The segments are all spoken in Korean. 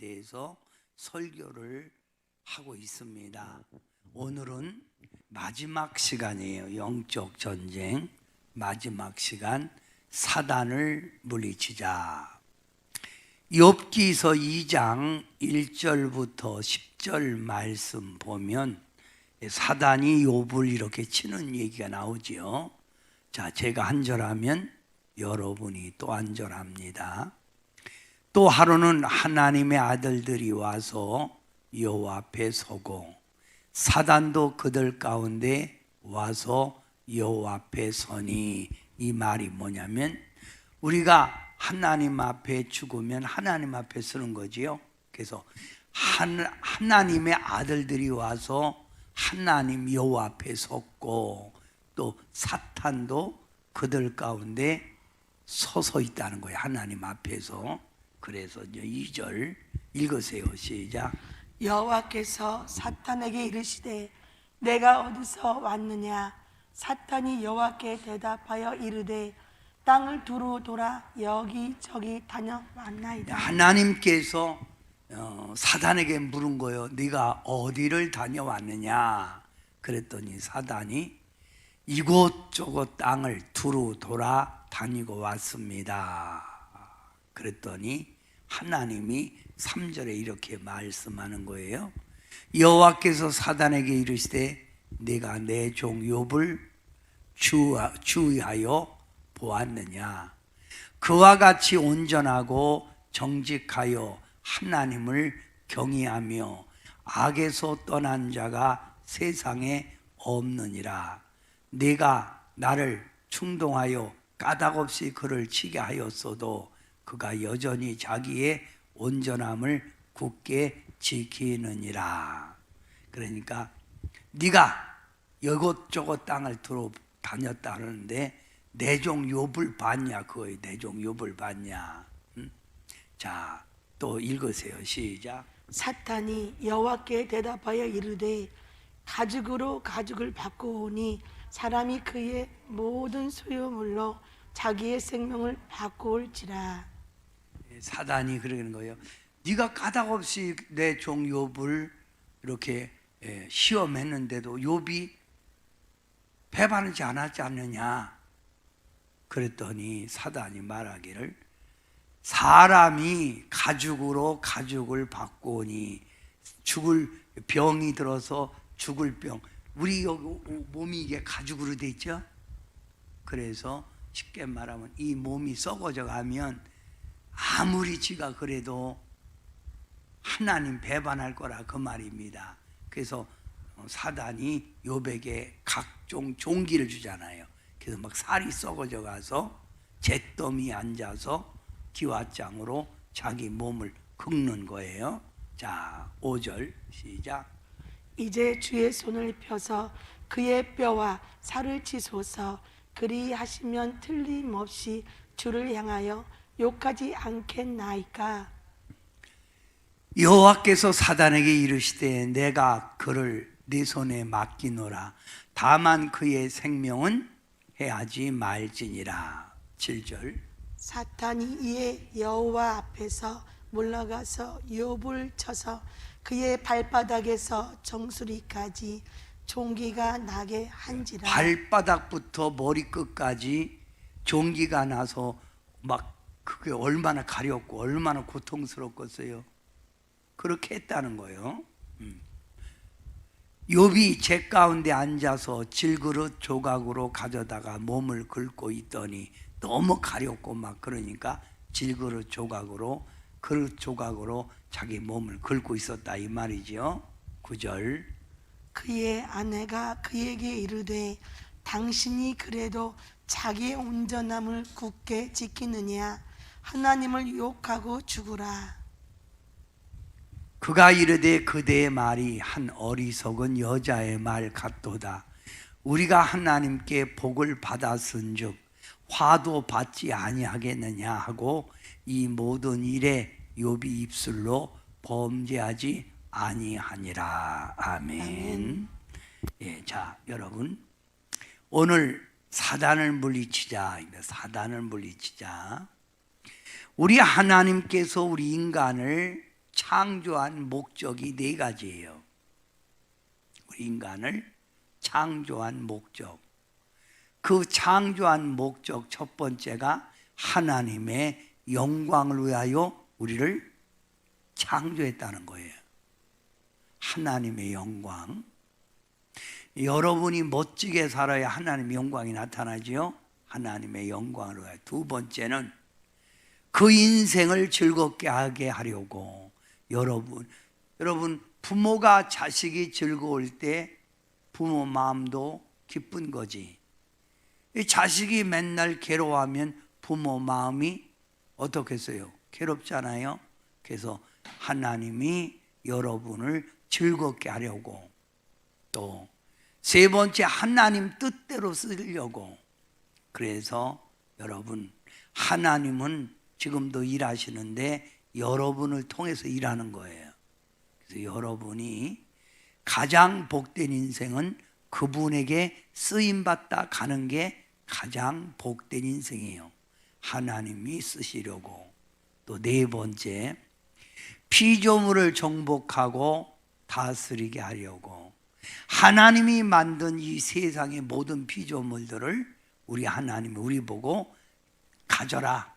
대해서 설교를 하고 있습니다. 오늘은 마지막 시간이에요. 영적 전쟁 마지막 시간, 사단을 물리치자. 욥기서 2장 1절부터 10절 말씀 보면 사단이 욥을 이렇게 치는 얘기가 나오지요. 자, 제가 한 절하면 여러분이 또 한 절합니다. 또 하루는 하나님의 아들들이 와서 여호와 앞에 서고 사단도 그들 가운데 와서 여호와 앞에 서니, 이 말이 뭐냐면 우리가 하나님 앞에 죽으면 하나님 앞에 서는 거지요. 그래서 하나님의 아들들이 와서 하나님 여호와 앞에 섰고 또 사탄도 그들 가운데 서서 있다는 거예요. 하나님 앞에서. 그래서 이제 2절 읽으세요. 시작. 여호와께서 사탄에게 이르시되 내가 어디서 왔느냐? 사탄이 여호와께 대답하여 이르되 땅을 두루 돌아 여기저기 다녀왔나이다. 하나님께서 사단에게 물은 거예요. 네가 어디를 다녀왔느냐? 그랬더니 사단이 이곳저곳 땅을 두루 돌아 다니고 왔습니다. 그랬더니 하나님이 3절에 이렇게 말씀하는 거예요. 여호와께서 사단에게 이르시되 내가 내 종 욥을 주의하여 보았느냐? 그와 같이 온전하고 정직하여 하나님을 경외하며 악에서 떠난 자가 세상에 없느니라. 네가 나를 충동하여 까닭없이 그를 치게 하였어도 그가 여전히 자기의 온전함을 굳게 지키느니라. 그러니까 네가 이곳저곳 땅을 두루 다녔다 하는데 내 종 욥을 봤냐? 그거예요. 내 종 욥을 봤냐? 자, 또 읽으세요. 시작. 사탄이 여호와께 대답하여 이르되 가죽으로 가죽을 바꾸오니 사람이 그의 모든 소유물로 자기의 생명을 바꾸올지라. 사단이 그러는 거예요. 네가 까닭없이 내 종 욥을 이렇게 시험했는데도 욥이 배반하지 않았지 않느냐? 그랬더니 사단이 말하기를 사람이 가죽으로 가죽을 바꾸니 죽을 병이 들어서 죽을 병, 우리 몸이 이게 가죽으로 돼 있죠? 그래서 쉽게 말하면 이 몸이 썩어져 가면 아무리 지가 그래도 하나님 배반할 거라 그 말입니다. 그래서 사단이 욥에게 각종 종기를 주잖아요. 그래서 막 살이 썩어져 가서 잿더미에 앉아서 기와장으로 자기 몸을 긁는 거예요. 자, 5절 시작. 이제 주의 손을 펴서 그의 뼈와 살을 치소서. 그리하시면 틀림없이 주를 향하여 욕하지 않겠나이까? 여호와께서 사단에게 이르시되 내가 그를 네 손에 맡기노라. 다만 그의 생명은 해하지 말지니라. 7절. 사탄이 이에 여호와 앞에서 물러가서 욥을 쳐서 그의 발바닥에서 정수리까지 종기가 나게 한지라. 발바닥부터 머리끝까지 종기가 나서 막 그게 얼마나 가렵고 얼마나 고통스럽겠어요. 그렇게 했다는 거예요. 욥이 재 가운데 앉아서 질그릇 조각으로 가져다가 몸을 긁고 있더니 너무 가렵고 막 그러니까 질그릇 조각으로, 그릇 조각으로 자기 몸을 긁고 있었다 이 말이죠. 9절. 그의 아내가 그에게 이르되 당신이 그래도 자기의 온전함을 굳게 지키느냐? 하나님을 욕하고 죽으라. 그가 이르되 그대의 말이 한 어리석은 여자의 말 같도다. 우리가 하나님께 복을 받았은즉 화도 받지 아니하겠느냐 하고 이 모든 일에 욥이 입술로 범죄하지 아니하니라. 아멘. 예, 자, 여러분 오늘 사단을 물리치자. 사단을 물리치자. 우리 하나님께서 우리 인간을 창조한 목적이 네 가지예요. 우리 인간을 창조한 목적. 그 창조한 목적 첫 번째가 하나님의 영광을 위하여 우리를 창조했다는 거예요. 하나님의 영광. 여러분이 멋지게 살아야 하나님의 영광이 나타나지요. 하나님의 영광을 위하여. 두 번째는 그 인생을 즐겁게 하게 하려고. 여러분 부모가 자식이 즐거울 때 부모 마음도 기쁜 거지. 이 자식이 맨날 괴로워하면 부모 마음이 어떻겠어요? 괴롭잖아요. 그래서 하나님이 여러분을 즐겁게 하려고, 또 세 번째 하나님 뜻대로 쓰려고. 그래서 여러분, 하나님은 지금도 일하시는데 여러분을 통해서 일하는 거예요. 그래서 여러분이 가장 복된 인생은 그분에게 쓰임받다 가는 게 가장 복된 인생이에요. 하나님이 쓰시려고. 또 네 번째, 피조물을 정복하고 다스리게 하려고. 하나님이 만든 이 세상의 모든 피조물들을 우리 하나님이 우리 보고 가져라,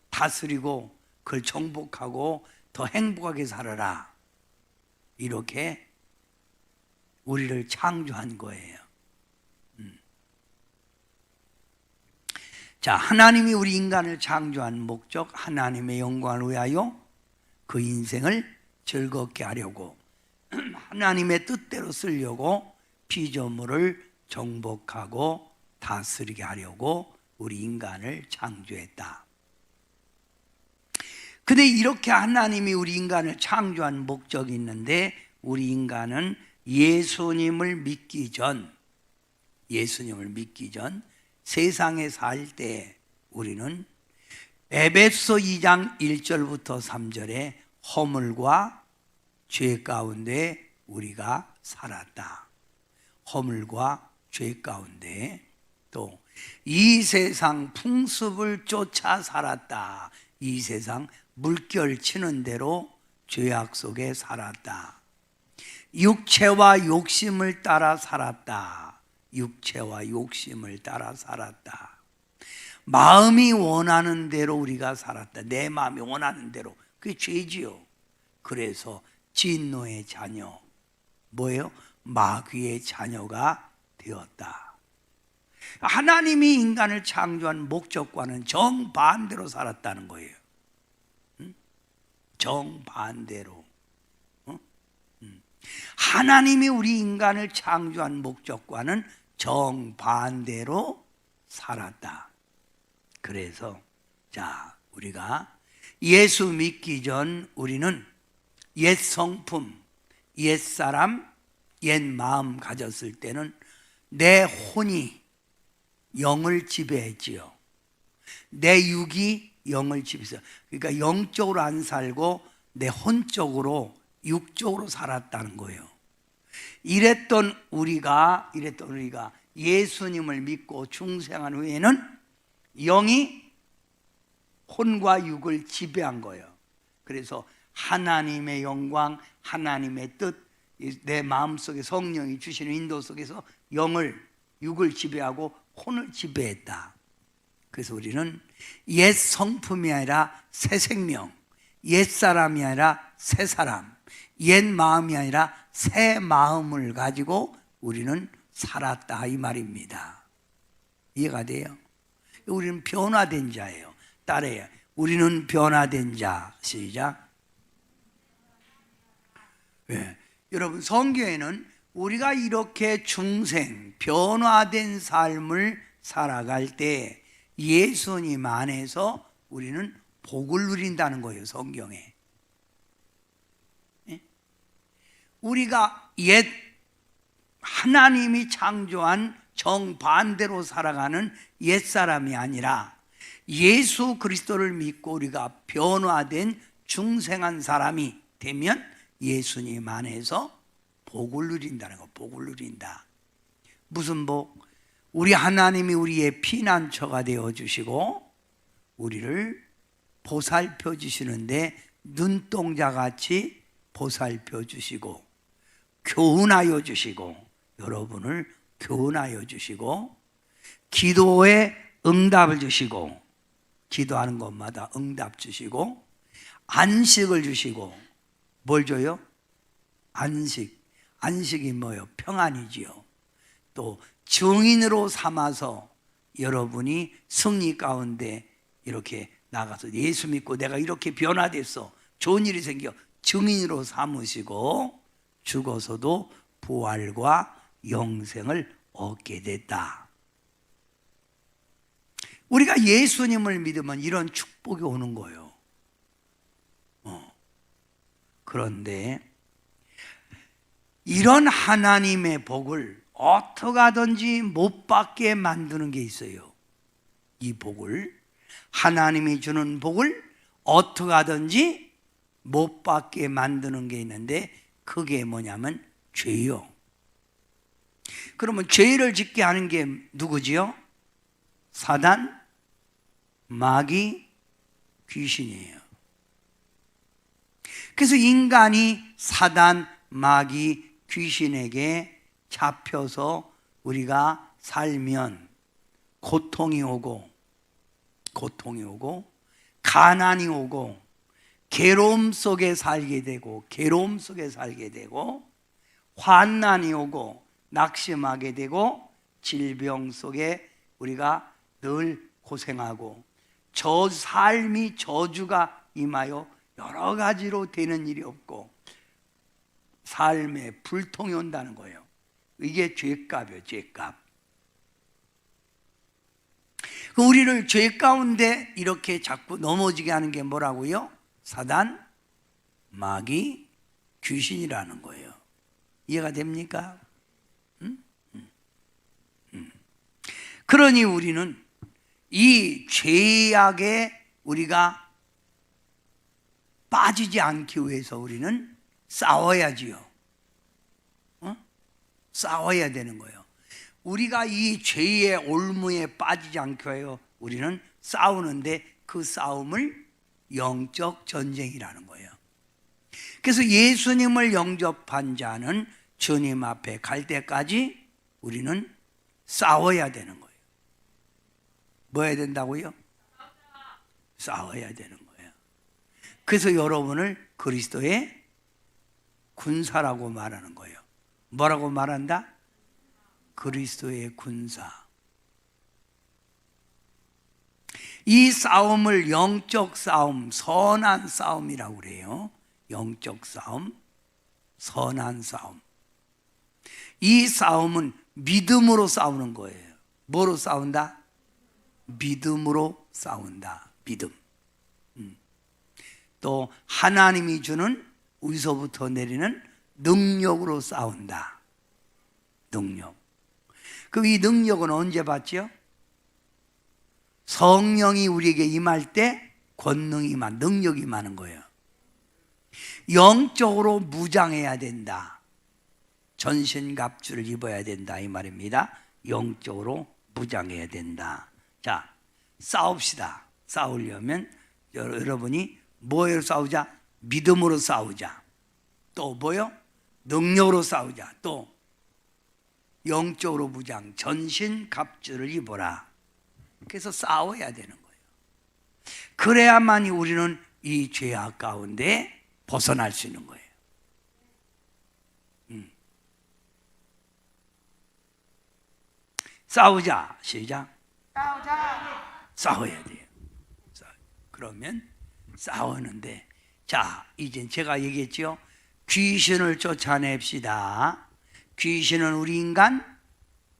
다스리고 그걸 정복하고 더 행복하게 살아라, 이렇게 우리를 창조한 거예요. 자, 하나님이 우리 인간을 창조한 목적, 하나님의 영광을 위하여 그 인생을 즐겁게 하려고, 하나님의 뜻대로 쓰려고, 피조물을 정복하고 다스리게 하려고 우리 인간을 창조했다. 근데 이렇게 하나님이 우리 인간을 창조한 목적이 있는데, 우리 인간은 예수님을 믿기 전 세상에 살 때 우리는 에베소 2장 1절부터 3절에 허물과 죄 가운데 우리가 살았다. 허물과 죄 가운데, 또 이 세상 풍습을 쫓아 살았다. 이 세상 물결 치는 대로 죄악 속에 살았다. 육체와 욕심을 따라 살았다. 육체와 욕심을 따라 살았다. 마음이 원하는 대로 우리가 살았다. 내 마음이 원하는 대로. 그게 죄지요. 그래서 진노의 자녀, 뭐예요? 마귀의 자녀가 되었다. 하나님이 인간을 창조한 목적과는 정반대로 살았다는 거예요. 정반대로. 하나님이 우리 인간을 창조한 목적과는 정반대로 살았다. 그래서 자, 우리가 예수 믿기 전 우리는 옛 성품, 옛 사람, 옛 마음 가졌을 때는 내 혼이 영을 지배했지요. 내 육이 영을 지배했어요. 그러니까 영적으로 안 살고 내 혼적으로, 육적으로 살았다는 거예요. 이랬던 우리가 예수님을 믿고 중생한 후에는 영이 혼과 육을 지배한 거예요. 그래서 하나님의 영광, 하나님의 뜻, 내 마음속에 성령이 주시는 인도 속에서 육을 지배하고 혼을 지배했다. 그래서 우리는 옛 성품이 아니라 새 생명, 옛 사람이 아니라 새 사람, 옛 마음이 아니라 새 마음을 가지고 우리는 살았다, 이 말입니다. 이해가 돼요? 우리는 변화된 자예요. 따라해요. 우리는 변화된 자. 시작. 네. 여러분, 성경에는 우리가 이렇게 중생, 변화된 삶을 살아갈 때 예수님 안에서 우리는 복을 누린다는 거예요. 성경에. 우리가 옛 하나님이 창조한 정반대로 살아가는 옛사람이 아니라 예수 그리스도를 믿고 우리가 변화된 중생한 사람이 되면 예수님 안에서 복을 누린다는 거. 복을 누린다. 무슨 복? 우리 하나님이 우리의 피난처가 되어주시고 우리를 보살펴 주시는데 눈동자같이 보살펴 주시고 교훈하여 주시고 여러분을 교훈하여 주시고 기도에 응답을 주시고 기도하는 것마다 응답 주시고 안식을 주시고 뭘 줘요? 안식이 뭐예요? 평안이지요. 또 증인으로 삼아서 여러분이 승리 가운데 이렇게 나가서 예수 믿고 내가 이렇게 변화됐어, 좋은 일이 생겨 증인으로 삼으시고 죽어서도 부활과 영생을 얻게 됐다. 우리가 예수님을 믿으면 이런 축복이 오는 거예요. 그런데 이런 하나님의 복을 어떻게 하든지 못 받게 만드는 게 있어요. 이 복을, 하나님이 주는 복을 어떻게 하든지 못 받게 만드는 게 있는데 그게 뭐냐면 죄요. 그러면 죄를 짓게 하는 게 누구지요? 사단, 마귀, 귀신이에요. 그래서 인간이 사단, 마귀, 귀신에게 잡혀서 우리가 살면 고통이 오고 가난이 오고 괴로움 속에 살게 되고 환난이 오고 낙심하게 되고 질병 속에 우리가 늘 고생하고 삶이 저주가 임하여 여러 가지로 되는 일이 없고 삶에 불통이 온다는 거예요. 이게 죄값이에요. 죄값. 우리를 죄 가운데 이렇게 자꾸 넘어지게 하는 게 뭐라고요? 사단, 마귀, 귀신이라는 거예요. 이해가 됩니까? 그러니 우리는 이 죄악에 우리가 빠지지 않기 위해서 우리는 싸워야지요. 싸워야 되는 거예요. 우리가 이 죄의 올무에 빠지지 않기 위해서 우리는 싸우는데 그 싸움을 영적 전쟁이라는 거예요. 그래서 예수님을 영접한 자는 주님 앞에 갈 때까지 우리는 싸워야 되는 거예요. 뭐 해야 된다고요? 싸워야 되는 거예요. 그래서 여러분을 그리스도의 군사라고 말하는 거예요. 뭐라고 말한다? 그리스도의 군사. 이 싸움을 영적 싸움, 선한 싸움이라고 그래요. 영적 싸움, 선한 싸움. 이 싸움은 믿음으로 싸우는 거예요. 뭐로 싸운다? 믿음으로 싸운다. 믿음. 또 하나님이 주는 위서부터 내리는 능력으로 싸운다. 능력. 그 이 능력은 언제 받죠? 성령이 우리에게 임할 때 권능이 임한, 능력이 임하는 거예요. 영적으로 무장해야 된다. 전신갑주를 입어야 된다 이 말입니다. 영적으로 무장해야 된다. 자, 싸웁시다. 싸우려면 여러분이 뭐로 싸우자? 믿음으로 싸우자. 또 뭐요? 능력으로 싸우자. 또 영적으로 무장, 전신갑주를 입어라. 그래서 싸워야 되는 거예요. 그래야만이 우리는 이 죄악 가운데 벗어날 수 있는 거예요. 싸우자. 시작. 싸워야 돼요. 그러면 싸우는데, 자, 이제 제가 얘기했죠. 귀신을 쫓아냅시다. 귀신은 우리 인간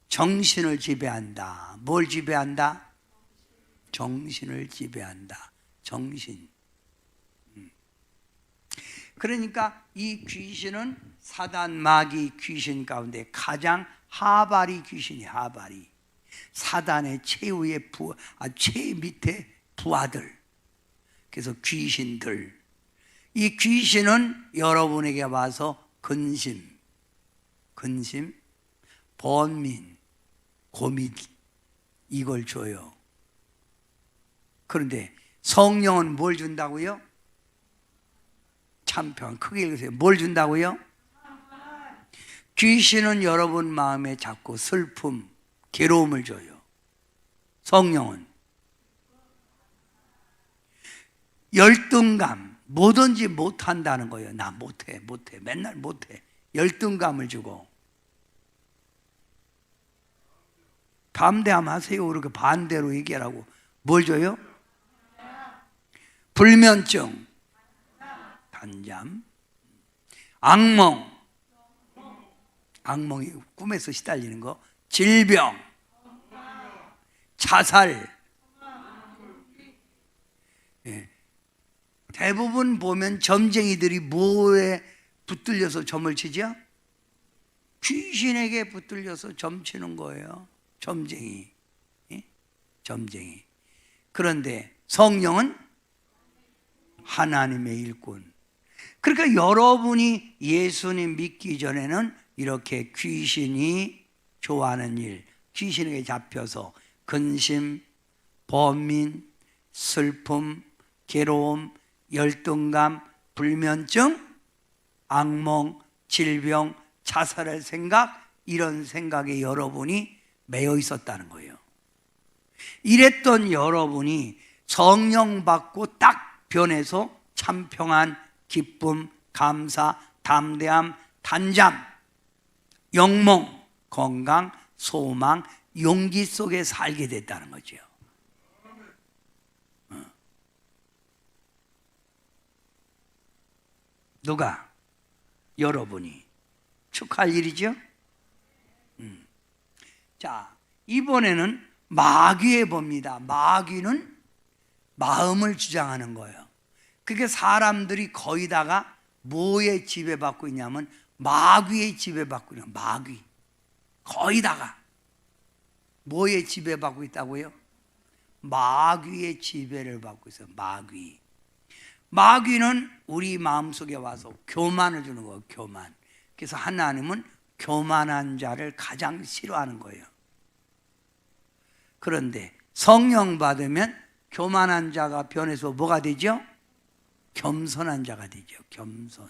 정신을 지배한다. 뭘 지배한다? 정신을 지배한다. 정신. 그러니까 이 귀신은 사단, 마귀, 귀신 가운데 가장 하바리 귀신이, 하바리. 사단의 최후의 최 밑에 부하들. 그래서 귀신들. 이 귀신은 여러분에게 와서 근심, 번민, 고민 이걸 줘요. 그런데 성령은 뭘 준다고요? 참평. 크게 읽으세요. 뭘 준다고요? 귀신은 여러분 마음에 자꾸 슬픔, 괴로움을 줘요. 성령은 열등감, 뭐든지 못한다는 거예요. 나 못해, 맨날 못해. 열등감을 주고. 담대함 하세요. 그렇게 반대로 얘기하라고. 뭘 줘요? 불면증, 단잠, 악몽이 꿈에서 시달리는 거, 질병, 자살. 예. 대부분 보면 점쟁이들이 뭐에 붙들려서 점을 치죠? 귀신에게 붙들려서 점 치는 거예요. 점쟁이. 예? 점쟁이. 그런데 성령은 하나님의 일꾼. 그러니까 여러분이 예수님 믿기 전에는 이렇게 귀신이 좋아하는 일, 귀신에게 잡혀서 근심, 범민, 슬픔, 괴로움, 열등감, 불면증, 악몽, 질병, 자살할 생각, 이런 생각에 여러분이 매여 있었다는 거예요. 이랬던 여러분이 성령 받고 딱 변해서 참 평안, 기쁨, 감사, 담대함, 단잠, 영몽, 건강, 소망, 용기 속에 살게 됐다는 거죠. 누가? 여러분이. 축하할 일이죠? 자, 이번에는 마귀에 봅니다. 마귀는 마음을 주장하는 거예요. 그게 사람들이 거의 다가 뭐에 지배받고 있냐면 마귀에 지배받고 있는 거예요. 마귀. 거의 다가 뭐에 지배받고 있다고요? 마귀의 지배를 받고 있어요. 마귀. 마귀는 우리 마음속에 와서 교만을 주는 거예요. 교만. 그래서 하나님은 교만한 자를 가장 싫어하는 거예요. 그런데 성령 받으면 교만한 자가 변해서 뭐가 되죠? 겸손한 자가 되죠. 겸손.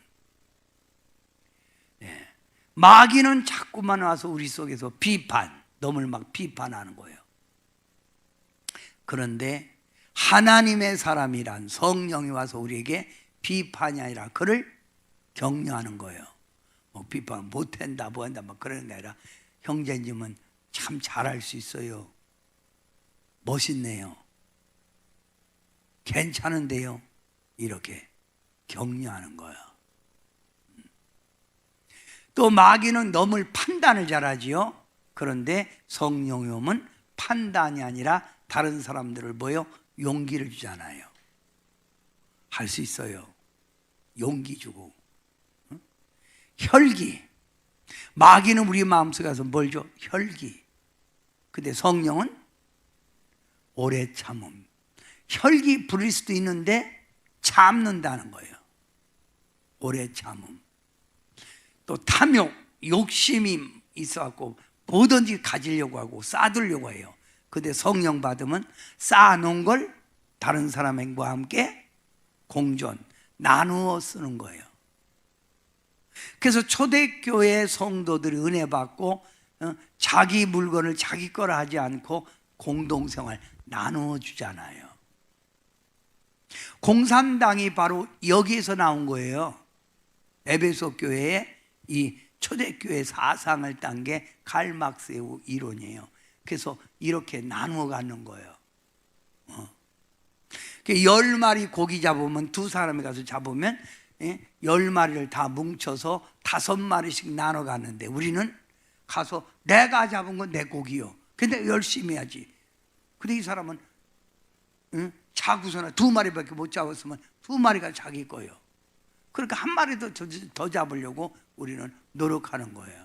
네. 마귀는 자꾸만 와서 우리 속에서 비판, 너를 막 비판하는 거예요. 그런데 하나님의 사람이란 성령이 와서 우리에게 비판이 아니라 그를 격려하는 거예요. 뭐 비판 못한다, 뭐한다, 막 그러는 게 아니라 형제님은 참 잘할 수 있어요. 멋있네요. 괜찮은데요. 이렇게 격려하는 거예요. 또 마귀는 너무 판단을 잘하지요. 그런데 성령이 오면 판단이 아니라 다른 사람들을 뭐요? 용기를 주잖아요. 할 수 있어요. 용기 주고. 혈기. 마귀는 우리 마음속에 가서 뭘 줘? 혈기. 근데 성령은 오래 참음. 혈기 부릴 수도 있는데 참는다는 거예요. 오래 참음. 또 탐욕, 욕심이 있어갖고 뭐든지 가지려고 하고 쌓으려고 해요. 근데 성령 받으면 쌓아놓은 걸 다른 사람과 함께 공존, 나누어 쓰는 거예요. 그래서 초대교회 성도들이 은혜 받고 자기 물건을 자기 거라 하지 않고 공동생활 나누어 주잖아요. 공산당이 바로 여기에서 나온 거예요. 에베소 교회의 이 초대교회 사상을 딴 게 칼 막스의 이론이에요. 그래서 이렇게 나누어 가는 거예요. 10마리 고기 잡으면 두 사람이 가서 잡으면 10마리를 다 뭉쳐서 5마리씩 나눠 가는데 우리는 가서 내가 잡은 건 내 고기요. 근데 열심히 해야지. 근데 이 사람은 자구서나 2마리밖에 못 잡았으면 2마리가 자기 거예요. 그러니까 1마리 더 잡으려고 우리는 노력하는 거예요.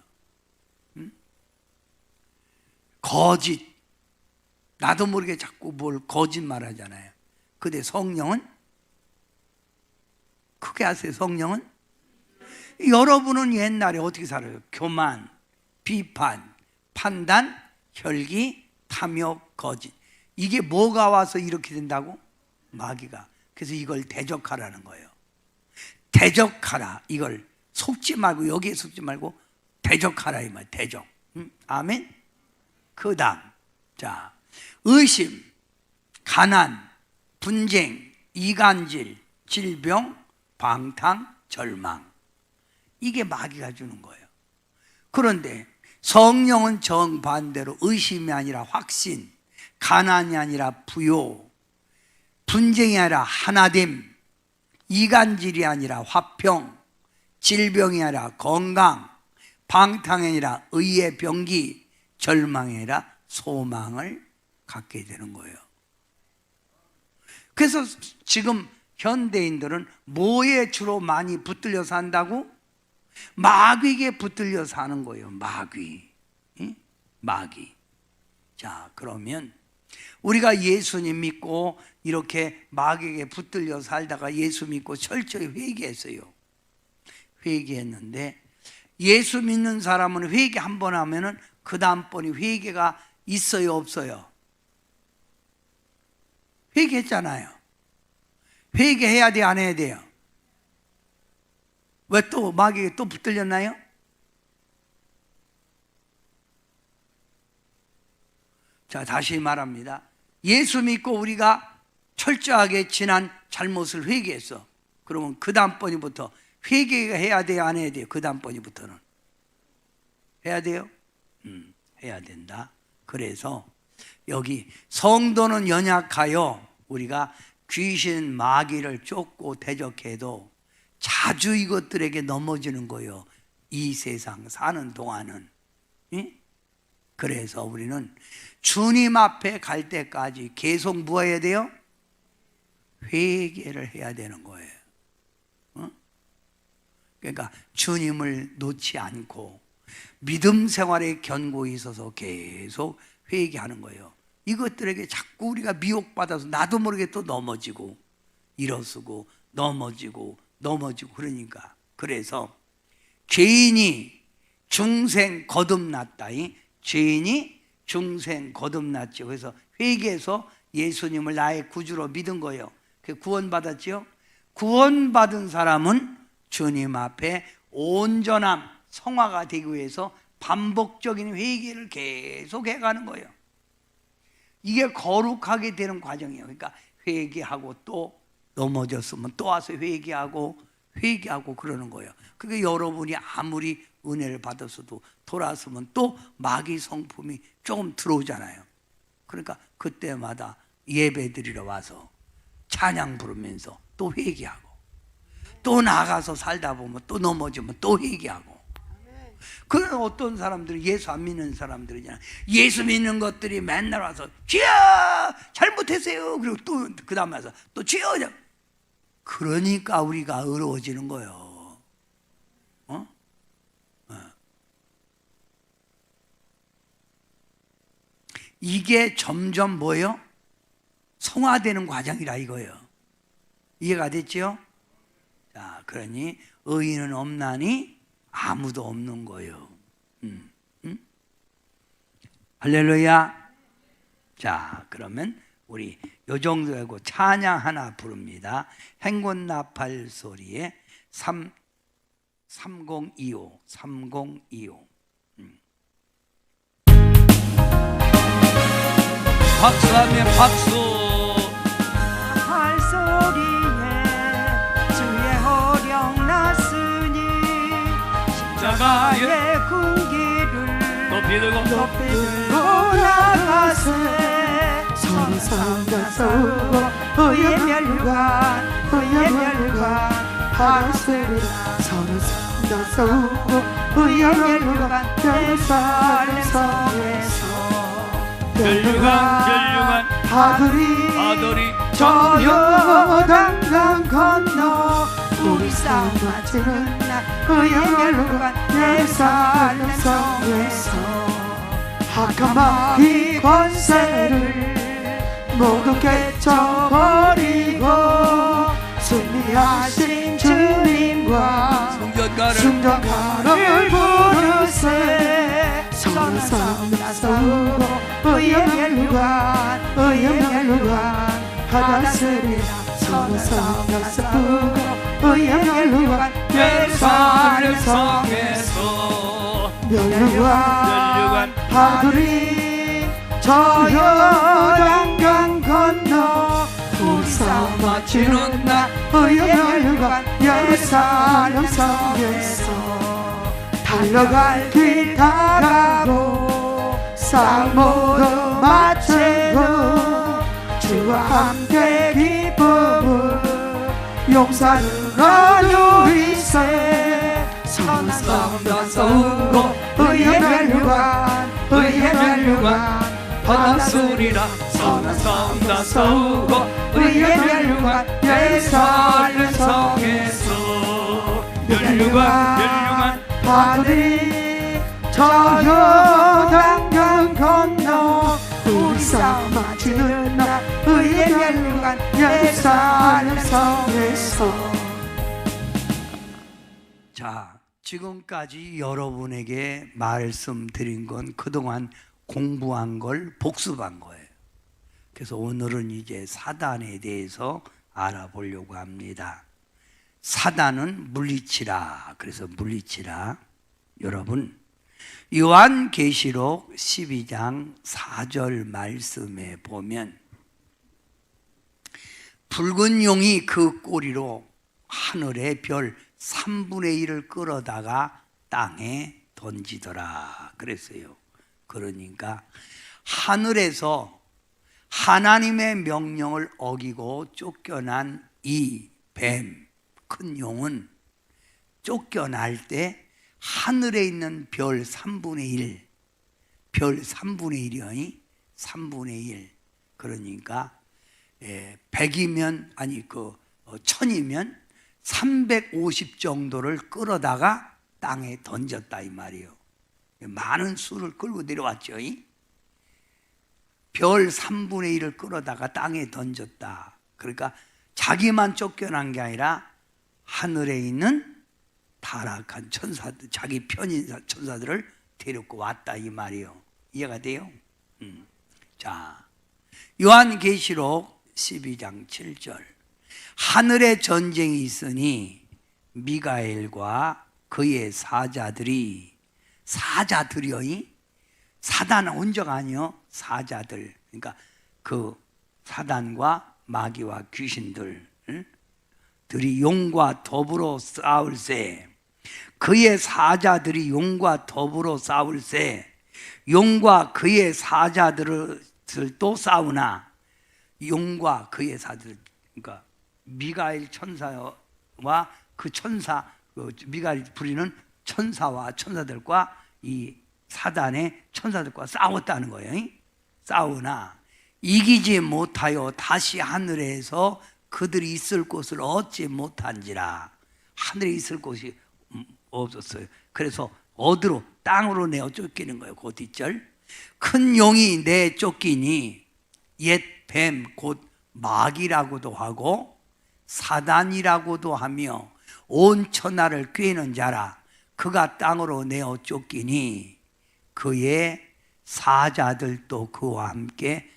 거짓. 나도 모르게 자꾸 뭘 거짓말 하잖아요. 근데 성령은 크게 하세요. 성령은 여러분은 옛날에 어떻게 살아요? 교만, 비판, 판단, 혈기, 탐욕, 거짓. 이게 뭐가 와서 이렇게 된다고? 마귀가. 그래서 이걸 대적하라는 거예요. 대적하라. 이걸 속지 말고, 여기에 속지 말고 대적하라 이 말. 대적. 아멘. 그 다음, 자, 의심, 가난, 분쟁, 이간질, 질병, 방탕, 절망. 이게 마귀가 주는 거예요. 그런데 성령은 정반대로 의심이 아니라 확신, 가난이 아니라 부요, 분쟁이 아니라 하나됨, 이간질이 아니라 화평, 질병이 아니라 건강, 방탕이 아니라 의의 병기, 절망이 아니라 소망을 갖게 되는 거예요. 그래서 지금 현대인들은 뭐에 주로 많이 붙들려 산다고? 마귀에게 붙들려 사는 거예요. 마귀. 마귀. 자, 그러면 우리가 예수님 믿고 이렇게 마귀에게 붙들려 살다가 예수 믿고 철저히 회개했어요. 회개했는데 예수 믿는 사람은 회개 한 번 하면은 그 다음번이 회개가 있어요, 없어요? 회개했잖아요. 회개해야 돼, 안 해야 돼요? 왜 또 마귀에게 또 붙들렸나요? 자, 다시 말합니다. 예수 믿고 우리가 철저하게 지난 잘못을 회개했어. 그러면 그 다음번이부터 회개해야 돼요, 안 해야 돼요? 그 다음번이부터는 해야 돼요? 해야 된다. 그래서 여기 성도는 연약하여 우리가 귀신 마귀를 쫓고 대적해도 자주 이것들에게 넘어지는 거예요. 이 세상 사는 동안은. 그래서 우리는 주님 앞에 갈 때까지 계속 뭐 해야 돼요? 회개를 해야 되는 거예요. 그러니까 주님을 놓지 않고 믿음 생활에 견고히 있어서 계속 회개하는 거예요. 이것들에게 자꾸 우리가 미혹받아서 나도 모르게 또 넘어지고 일어서고 넘어지고 그러니까. 그래서 죄인이 중생 거듭났다이. 죄인이 중생 거듭났죠. 그래서 회개해서 예수님을 나의 구주로 믿은 거예요. 구원받았죠. 구원받은 사람은 주님 앞에 온전함, 성화가 되기 위해서 반복적인 회개를 계속 해가는 거예요. 이게 거룩하게 되는 과정이에요. 그러니까 회개하고 또 넘어졌으면 또 와서 회개하고 그러는 거예요. 그게 여러분이 아무리 은혜를 받았어도 돌아서면 또 마귀 성품이 조금 들어오잖아요. 그러니까 그때마다 예배 드리러 와서 찬양 부르면서 또 회개하고, 또 나가서 살다 보면 또 넘어지면 또 회개하고. 그런 어떤 사람들은 예수 안 믿는 사람들이잖아요. 예수 믿는 것들이 맨날 와서 주여 잘못했어요. 그리고 또 그 다음에 와서 또 주여. 그러니까 우리가 어려워지는 거예요. 이게 점점 뭐예요? 성화되는 과정이라 이거예요. 이해가 됐죠? 자, 그러니 의인은 없나니 아무도 없는 거예요. 할렐루야. 자, 그러면 우리 요 정도 하고 찬양 하나 부릅니다. 행군나팔 소리에 3025 박수하면 박수. 팔소리에 주의 호령 났으니 십자가의 군기를 높이 들고 나가세. 서로 싸우고 의의 멸관 하라스리라. 서로 싸우고 의의 멸관 예루살렘 성에서 멸류관 아들이 저 요단 건너 우리 싸움 마치는 날 의의 멸류관 예루살렘 성에서 하카마의 권세를 모두 깨쳐버리고 승리하신 주님과 승전가를 부르세. 서로 싸우고 의의 멸류관 받았으리라. 서로 싸우고 의의 멸류관 예루살렘 성에서 멸류관 파들이 저 요단강 건너 우리 싸움 마치는 날 의의 멸류관 예루살렘 성에서 달려갈 길 다가고 싸움 모두 마치고 주와 함께 기쁨을 용사는 어누이세 선한 싸움 다 싸우고 의의 멸류관 받았으리라. 선한 싸움 다 싸우고 의의 멸류관 예루살렘 성에서 멸류관 파들이 저 요단강 건너 우리 싸움 마치는 날 의의 멸류관 예루살렘 성에서. 자, 지금까지 여러분에게 말씀드린 건 그동안 공부한 걸 복습한 거예요. 그래서 오늘은 이제 사단에 대해서 알아보려고 합니다. 사단은 물리치라. 그래서 물리치라. 여러분, 요한계시록 12장 4절 말씀에 보면 붉은 용이 그 꼬리로 하늘의 별 3분의 1을 끌어다가 땅에 던지더라 그랬어요. 그러니까 하늘에서 하나님의 명령을 어기고 쫓겨난 이 뱀, 큰 용은 쫓겨날 때 하늘에 있는 별 3분의 1, 별 3분의 1이요. 3분의 1. 그러니까 100이면 아니 1000이면 350 정도를 끌어다가 땅에 던졌다 이 말이에요. 많은 수를 끌고 내려왔죠. 별 3분의 1을 끌어다가 땅에 던졌다. 그러니까 자기만 쫓겨난 게 아니라 하늘에 있는 타락한 천사들, 자기 편인 천사들을 데리고 왔다 이 말이에요. 이해가 돼요? 자, 요한계시록 12장 7절. 하늘에 전쟁이 있으니 미가엘과 그의 사자들이요. 사단은 혼자가 아니요. 사자들. 그러니까 그 사단과 마귀와 귀신들 들이 용과 더불어 싸울세. 그의 사자들이 용과 더불어 싸울세. 용과 그의 사자들도 싸우나 용과 그의 사자들, 그러니까 미가엘 천사와 그 천사, 미가엘 부리는 천사와 천사들과 이 사단의 천사들과 싸웠다는 거예요. 싸우나 이기지 못하여 다시 하늘에서 그들이 있을 곳을 얻지 못한지라. 하늘에 있을 곳이 없었어요. 그래서 어디로? 땅으로 내어 쫓기는 거예요. 그 뒷절. 큰 용이 내 쫓기니 옛 뱀 곧 마귀라고도 하고 사단이라고도 하며 온 천하를 꾀는 자라. 그가 땅으로 내어 쫓기니 그의 사자들도 그와 함께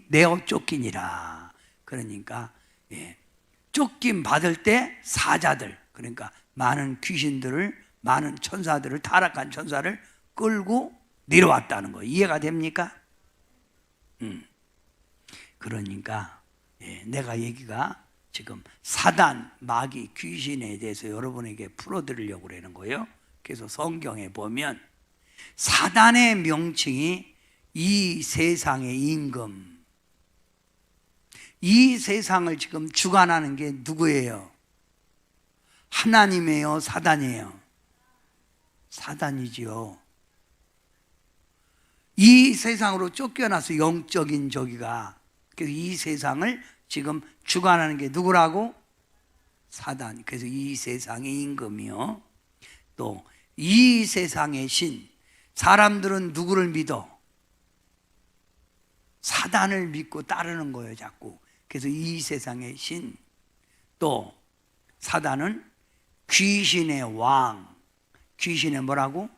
내어 쫓기니라. 그러니까 쫓김 받을 때 사자들, 그러니까 많은 귀신들을, 많은 천사들을, 타락한 천사를 끌고 내려왔다는 거예요. 이해가 됩니까? 그러니까 내가 얘기가 지금 사단, 마귀, 귀신에 대해서 여러분에게 풀어드리려고 그러는 거예요. 그래서 성경에 보면 사단의 명칭이 이 세상의 임금, 이 세상을 지금 주관하는 게 누구예요? 하나님이에요? 사단이에요? 사단이지요. 이 세상으로 쫓겨나서 영적인 저기가, 그래서 이 세상을 지금 주관하는 게 누구라고? 사단. 그래서 이 세상의 임금이요. 또 이 세상의 신. 사람들은 누구를 믿어? 사단을 믿고 따르는 거예요, 자꾸. 그래서 이 세상의 신. 또 사단은 귀신의 왕. 귀신의 뭐라고?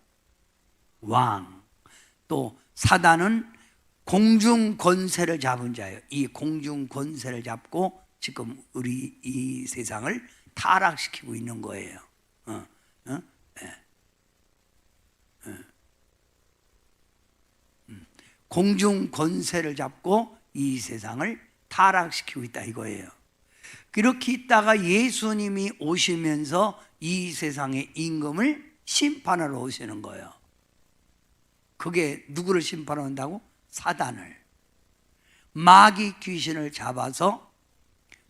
왕. 또 사단은 공중 권세를 잡은 자예요. 이 공중 권세를 잡고 지금 우리 이 세상을 타락시키고 있는 거예요. 공중 권세를 잡고 이 세상을 타락시키고 있다 이거예요. 그렇게 있다가 예수님이 오시면서 이 세상의 임금을 심판하러 오시는 거예요. 그게 누구를 심판한다고? 사단을. 마귀 귀신을 잡아서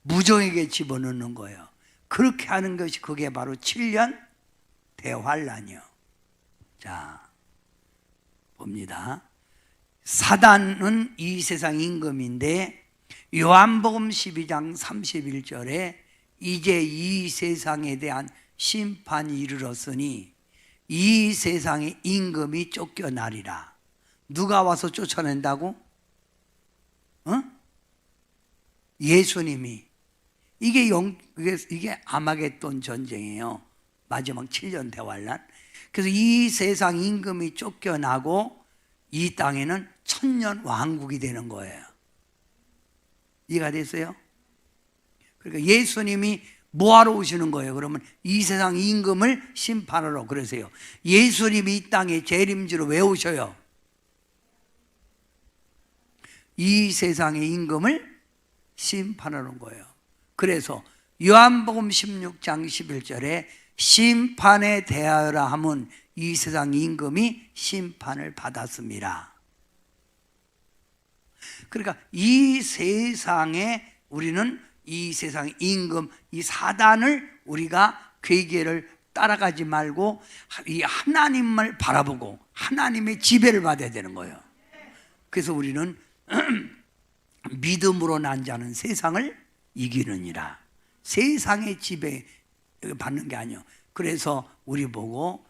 무정에게 집어넣는 거예요. 그렇게 하는 것이 그게 바로 7년 대환란이요. 자, 봅니다. 사단은 이 세상 임금인데 요한복음 12장 31절에 이제 이 세상에 대한 심판이 이르렀으니 이 세상의 임금이 쫓겨나리라. 누가 와서 쫓아낸다고? 예수님이. 이게 아마겟돈 전쟁이에요. 마지막 7년 대환란. 그래서 이 세상 임금이 쫓겨나고 이 땅에는 천년 왕국이 되는 거예요. 이해가 됐어요? 그러니까 예수님이 뭐하러 오시는 거예요? 그러면 이 세상 임금을 심판하러. 그러세요. 예수님이 이 땅에 재림주로 왜 오셔요? 이 세상의 임금을 심판하러 온 거예요. 그래서 요한복음 16장 11절에 심판에 대하여라 하면 이 세상 임금이 심판을 받았습니다. 그러니까 이 세상에 우리는 이 세상 임금, 이 사단을 우리가 괴계를 따라가지 말고 이 하나님을 바라보고 하나님의 지배를 받아야 되는 거예요. 그래서 우리는 믿음으로 난 자는 세상을 이기느니라. 세상의 지배 받는 게 아니요. 그래서 우리 보고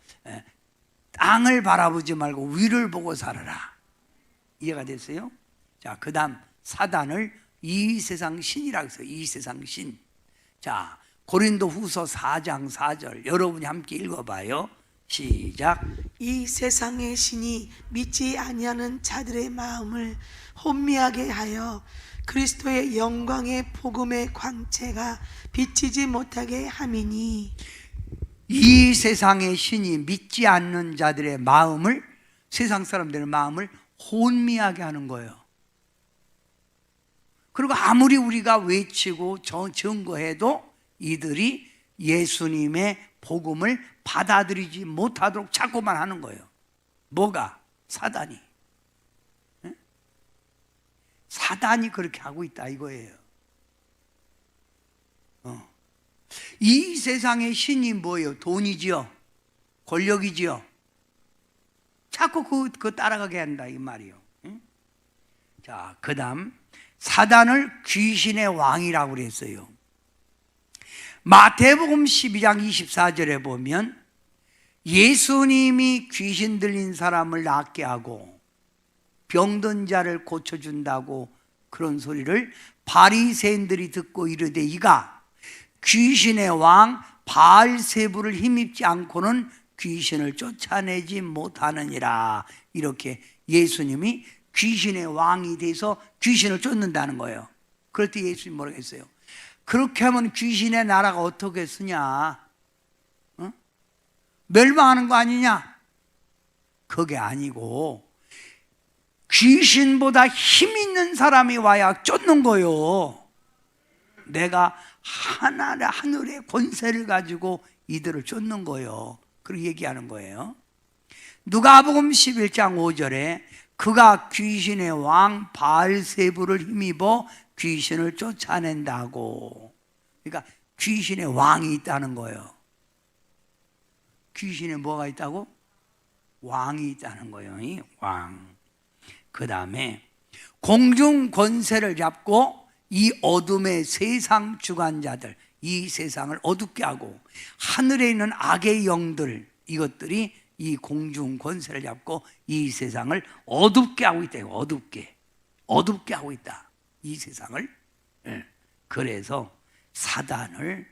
땅을 바라보지 말고 위를 보고 살아라. 이해가 됐어요? 자, 그 다음 사단을 이 세상 신이라고 해서 이 세상 신. 자, 고린도 후서 4장 4절 여러분이 함께 읽어봐요. 시작. 이 세상의 신이 믿지 아니하는 자들의 마음을 혼미하게 하여 그리스도의 영광의 복음의 광채가 비치지 못하게 함이니. 이 세상의 신이 믿지 않는 자들의 마음을, 세상 사람들의 마음을 혼미하게 하는 거예요. 그리고 아무리 우리가 외치고 증거해도 이들이 예수님의 복음을 받아들이지 못하도록 자꾸만 하는 거예요. 뭐가? 사단이. 사단이 그렇게 하고 있다 이거예요. 이 세상의 신이 뭐예요? 돈이지요? 권력이지요? 자꾸 그거 따라가게 한다 이 말이요. 자, 그 다음 사단을 귀신의 왕이라고 그랬어요. 마태복음 12장 24절에 보면 예수님이 귀신 들린 사람을 낫게 하고 병든 자를 고쳐준다고 그런 소리를 바리새인들이 듣고 이르되 이가 귀신의 왕 바알세부를 힘입지 않고는 귀신을 쫓아내지 못하느니라. 이렇게 예수님이 귀신의 왕이 돼서 귀신을 쫓는다는 거예요. 그럴 때 예수님이 뭐라고 했어요? 그렇게 하면 귀신의 나라가 어떻게 쓰냐? 멸망하는 거 아니냐? 그게 아니고 귀신보다 힘 있는 사람이 와야 쫓는 거요. 내가 하늘의 권세를 가지고 이들을 쫓는 거요. 그렇게 얘기하는 거예요. 누가복음 11장 5절에 그가 귀신의 왕 바알세부를 힘입어 귀신을 쫓아낸다고. 그러니까 귀신의 왕이 있다는 거예요. 귀신에 뭐가 있다고? 왕이 있다는 거예요. 이 왕. 그 다음에 공중 권세를 잡고 이 어둠의 세상 주관자들, 이 세상을 어둡게 하고 하늘에 있는 악의 영들, 이것들이 이 공중 권세를 잡고 이 세상을 어둡게 하고 있다. 어둡게 하고 있다. 이 세상을. 그래서 사단을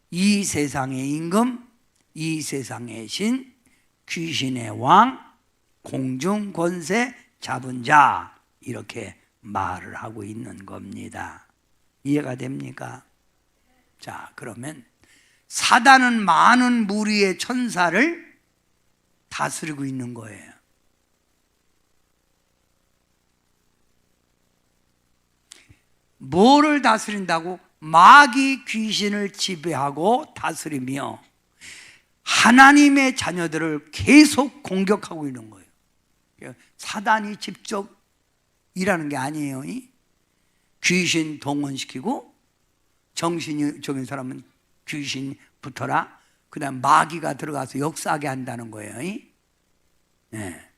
이 세상의 임금, 이 세상의 신, 귀신의 왕, 공중 권세 잡은 자, 이렇게 말을 하고 있는 겁니다. 이해가 됩니까? 자, 그러면 사단은 많은 무리의 천사를 다스리고 있는 거예요. 뭐를 다스린다고? 마귀 귀신을 지배하고 다스리며 하나님의 자녀들을 계속 공격하고 있는 거예요. 사단이 직접 일하는 게 아니에요. 귀신 동원시키고 정신이 적인 사람은 귀신 붙어라. 그 다음 마귀가 들어가서 역사하게 한다는 거예요. 네.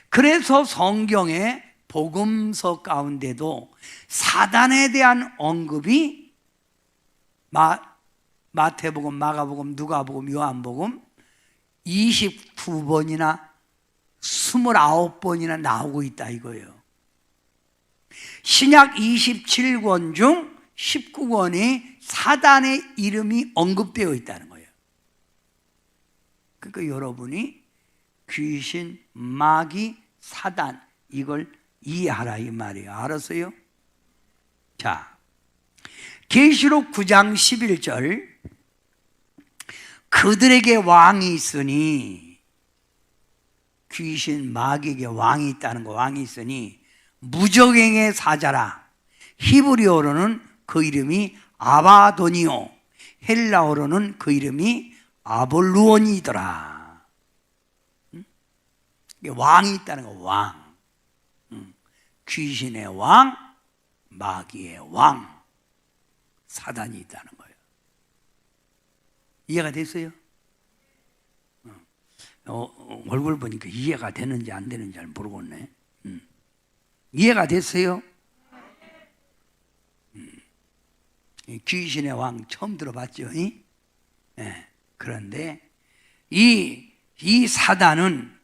그래서 성경에 복음서 가운데도 사단에 대한 언급이 마태복음, 마가복음, 누가복음, 요한복음 29번이나 29번이나 나오고 있다 이거예요. 신약 27권 중 19권이 사단의 이름이 언급되어 있다는 거예요. 그러니까 여러분이 귀신, 마귀, 사단 이걸 이해하라 이 말이에요. 알았어요? 자, 계시록 9장 11절 그들에게 왕이 있으니 귀신, 마귀에게 왕이 있다는 거, 왕이 있으니 무적행의 사자라. 히브리어로는 그 이름이 아바도니오, 헬라어로는 그 이름이 아볼루온이더라. 왕이 있다는 거, 왕. 귀신의 왕, 마귀의 왕, 사단이 있다는 거예요. 이해가 됐어요? 얼굴 보니까 이해가 되는지 안 되는지 잘 모르겠네. 이해가 됐어요? 귀신의 왕 처음 들어봤죠? 네. 그런데 이 사단은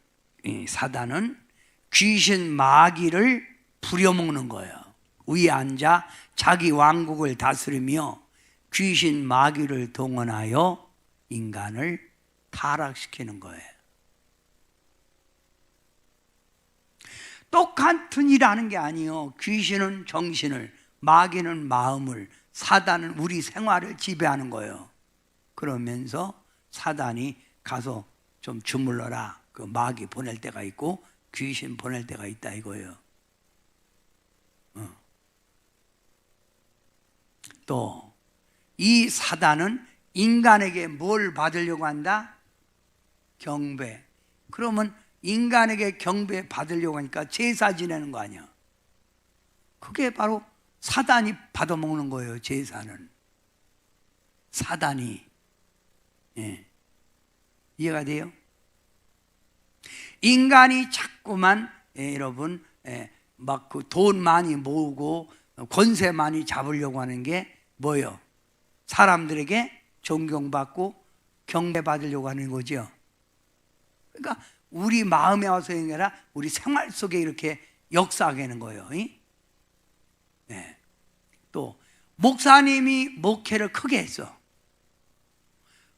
귀신 마귀를 부려먹는 거예요. 위에 앉아 자기 왕국을 다스리며 귀신 마귀를 동원하여 인간을 타락시키는 거예요. 똑같은 일 하는 게 아니에요. 귀신은 정신을, 마귀는 마음을, 사단은 우리 생활을 지배하는 거예요. 그러면서 사단이 가서 좀 주물러라. 그 마귀 보낼 때가 있고 귀신 보낼 때가 있다 이거예요. 또 이 사단은 인간에게 뭘 받으려고 한다? 경배. 그러면 인간에게 경배 받으려고 하니까 제사 지내는 거 아니야. 그게 바로 사단이 받아먹는 거예요. 제사는 사단이. 이해가 돼요? 인간이 자꾸만 여러분 막 그 돈 많이 모으고 권세 많이 잡으려고 하는 게 뭐예요? 사람들에게 존경받고 경배받으려고 하는 거죠. 그러니까 우리 마음에 와서 아니라 우리 생활 속에 이렇게 역사하게 하는 거예요. 네. 또 목사님이 목회를 크게 했어.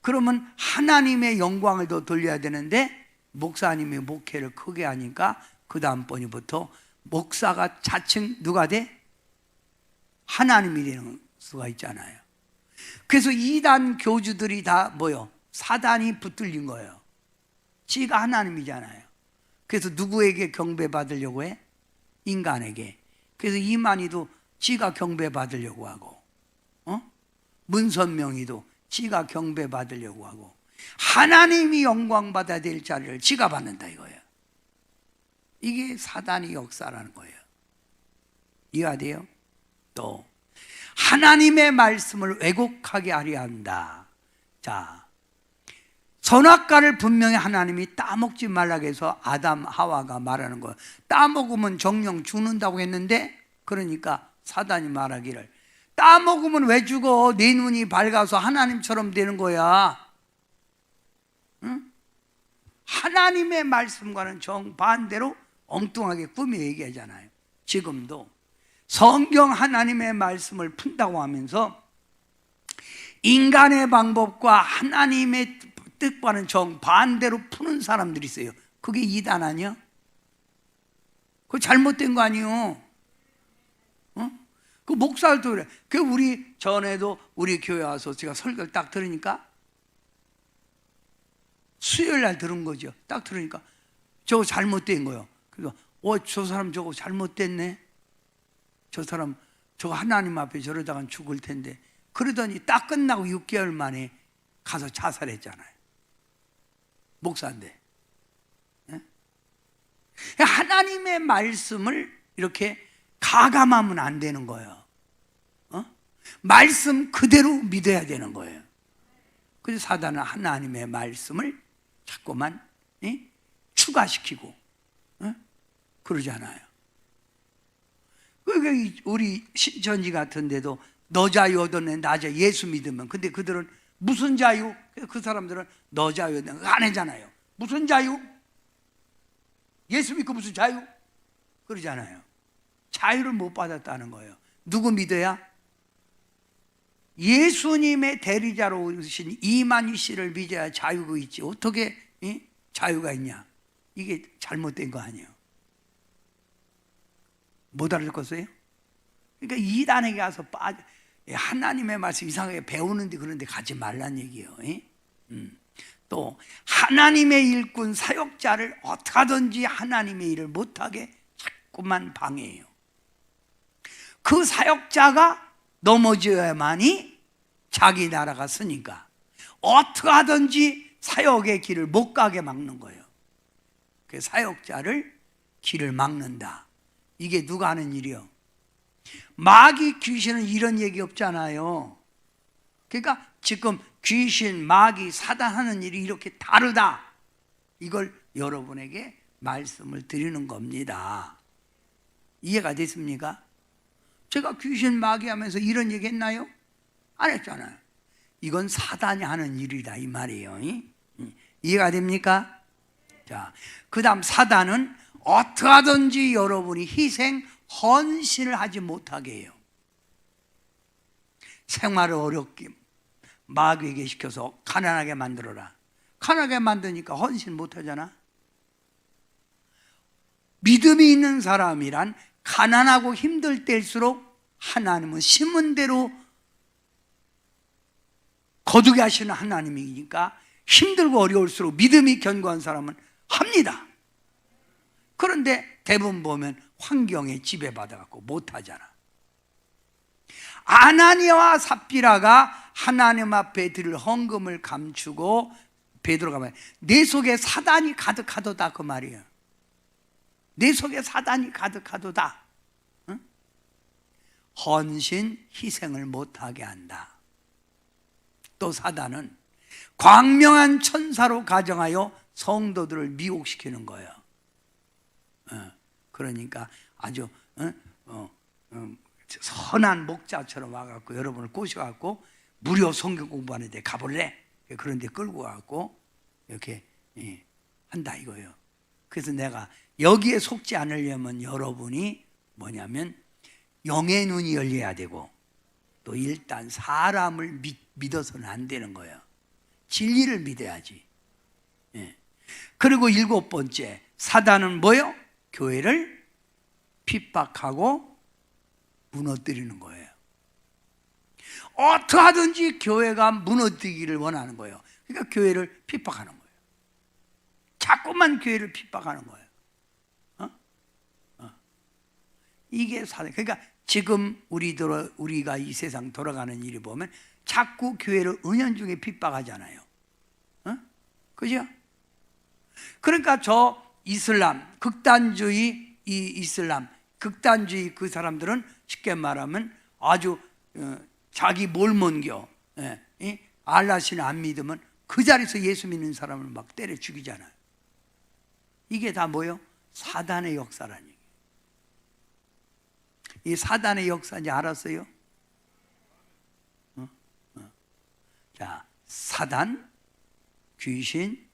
그러면 하나님의 영광을 더 돌려야 되는데 목사님이 목회를 크게 하니까 그 다음번부터 목사가 자칭 누가 돼? 하나님이 되는 수가 있잖아요. 그래서 이단 교주들이 다 뭐요? 사단이 붙들린 거예요. 지가 하나님이잖아요. 그래서 누구에게 경배받으려고 해? 인간에게. 그래서 이만희도 지가 경배받으려고 하고, 문선명이도 지가 경배받으려고 하고, 하나님이 영광받아야 될 자리를 지가 받는다 이거예요. 이게 사단의 역사라는 거예요. 이해가 돼요? 또 하나님의 말씀을 왜곡하게 하려 한다. 자, 선악과를 분명히 하나님이 따먹지 말라고 해서 아담 하와가 말하는 거예요. 따먹으면 정령 죽는다고 했는데, 그러니까 사단이 말하기를 따먹으면 왜 죽어? 내 눈이 밝아서 하나님처럼 되는 거야. 응? 하나님의 말씀과는 정반대로 엉뚱하게 꾸며 얘기하잖아요. 지금도 성경 하나님의 말씀을 푼다고 하면서 인간의 방법과 하나님의 뜻과는 정반대로 푸는 사람들이 있어요. 그게 이단 아니야? 그거 잘못된 거 아니에요? 그 목사들도 그래. 그 우리 전에도 우리 교회 와서 제가 설교를 딱 들으니까 수요일 날 들은 거죠. 딱 들으니까 저거 잘못된 거예요. 그래서 저 사람 저거 잘못됐네. 저 사람 저거 하나님 앞에 저러다간 죽을 텐데. 그러더니 딱 끝나고 6개월 만에 가서 자살했잖아요. 목사인데. 네? 하나님의 말씀을 이렇게 가감하면 안 되는 거예요. 말씀 그대로 믿어야 되는 거예요. 그래서 사단은 하나님의 말씀을 자꾸만 추가시키고 그러잖아요. 우리 신천지 같은 데도 너 자유 얻었네, 나 자유, 예수 믿으면. 근데 그들은 무슨 자유? 그 사람들은 너 자유 얻는 안 하잖아요. 무슨 자유? 예수 믿고 무슨 자유? 그러잖아요. 자유를 못 받았다는 거예요. 누구 믿어야? 예수님의 대리자로 오신 이만희 씨를 믿어야 자유가 있지. 어떻게 자유가 있냐? 이게 잘못된 거 아니에요. 못 알아듣겠어요? 그러니까 이단에 가서 하나님의 말씀 이상하게 배우는데 그런데 가지 말란 얘기예요. 또 하나님의 일꾼 사역자를 어떻게 하든지 하나님의 일을 못하게 자꾸만 방해해요. 그 사역자가 넘어져야만이 자기 나라가 쓰니까 어떻게 하든지 사역의 길을 못 가게 막는 거예요. 그 사역자를 길을 막는다. 이게 누가 하는 일이요? 마귀 귀신은 이런 얘기 없잖아요. 그러니까 지금 귀신, 마귀, 사단 하는 일이 이렇게 다르다. 이걸 여러분에게 말씀을 드리는 겁니다. 이해가 됐습니까? 제가 귀신, 마귀 하면서 이런 얘기 했나요? 안 했잖아요. 이건 사단이 하는 일이다 이 말이에요. 이해가 됩니까? 자, 그 다음 사단은 어떻게 하든지 여러분이 희생, 헌신을 하지 못하게 해요. 생활을 어렵게 마귀에게 시켜서 가난하게 만들어라. 가난하게 만드니까 헌신 못하잖아. 믿음이 있는 사람이란 가난하고 힘들 때일수록 하나님은 심은 대로 거두게 하시는 하나님이니까 힘들고 어려울수록 믿음이 견고한 사람은 합니다. 그런데 대부분 보면 환경에 지배받아갖고 못하잖아. 아나니아와 삽비라가 하나님 앞에 드릴 헌금을 감추고 베드로가 말해 내 속에 사단이 가득하도다 그 말이에요. 내 속에 사단이 가득하도다. 응? 헌신, 희생을 못하게 한다. 또 사단은 광명한 천사로 가정하여 성도들을 미혹시키는 거예요. 그러니까 아주 선한 목자처럼 와갖고 여러분을 꼬셔갖고 무료 성경 공부하는 데 가볼래? 그런 데 끌고 가갖고 이렇게 한다 이거예요. 그래서 내가 여기에 속지 않으려면 여러분이 뭐냐면 영의 눈이 열려야 되고 또 일단 사람을 믿어서는 안 되는 거예요. 진리를 믿어야지. 그리고 7번째 사단은 뭐예요? 교회를 핍박하고 무너뜨리는 거예요. 어떻게 하든지 교회가 무너뜨리기를 원하는 거예요. 그러니까 교회를 핍박하는 거예요. 자꾸만 교회를 핍박하는 거예요. 이게 사단. 그러니까 지금 우리가 이 세상 돌아가는 일이 보면 자꾸 교회를 은연중에 핍박하잖아요. 그죠? 그러니까 저 이슬람, 극단주의 이슬람, 극단주의 그 사람들은 쉽게 말하면 아주 자기 몰몬교, 알라신을 안 믿으면 그 자리에서 예수 믿는 사람을 막 때려 죽이잖아요. 이게 다 뭐예요? 사단의 역사라는 얘기예요. 이 사단의 역사인지 알았어요? 자, 사단, 귀신,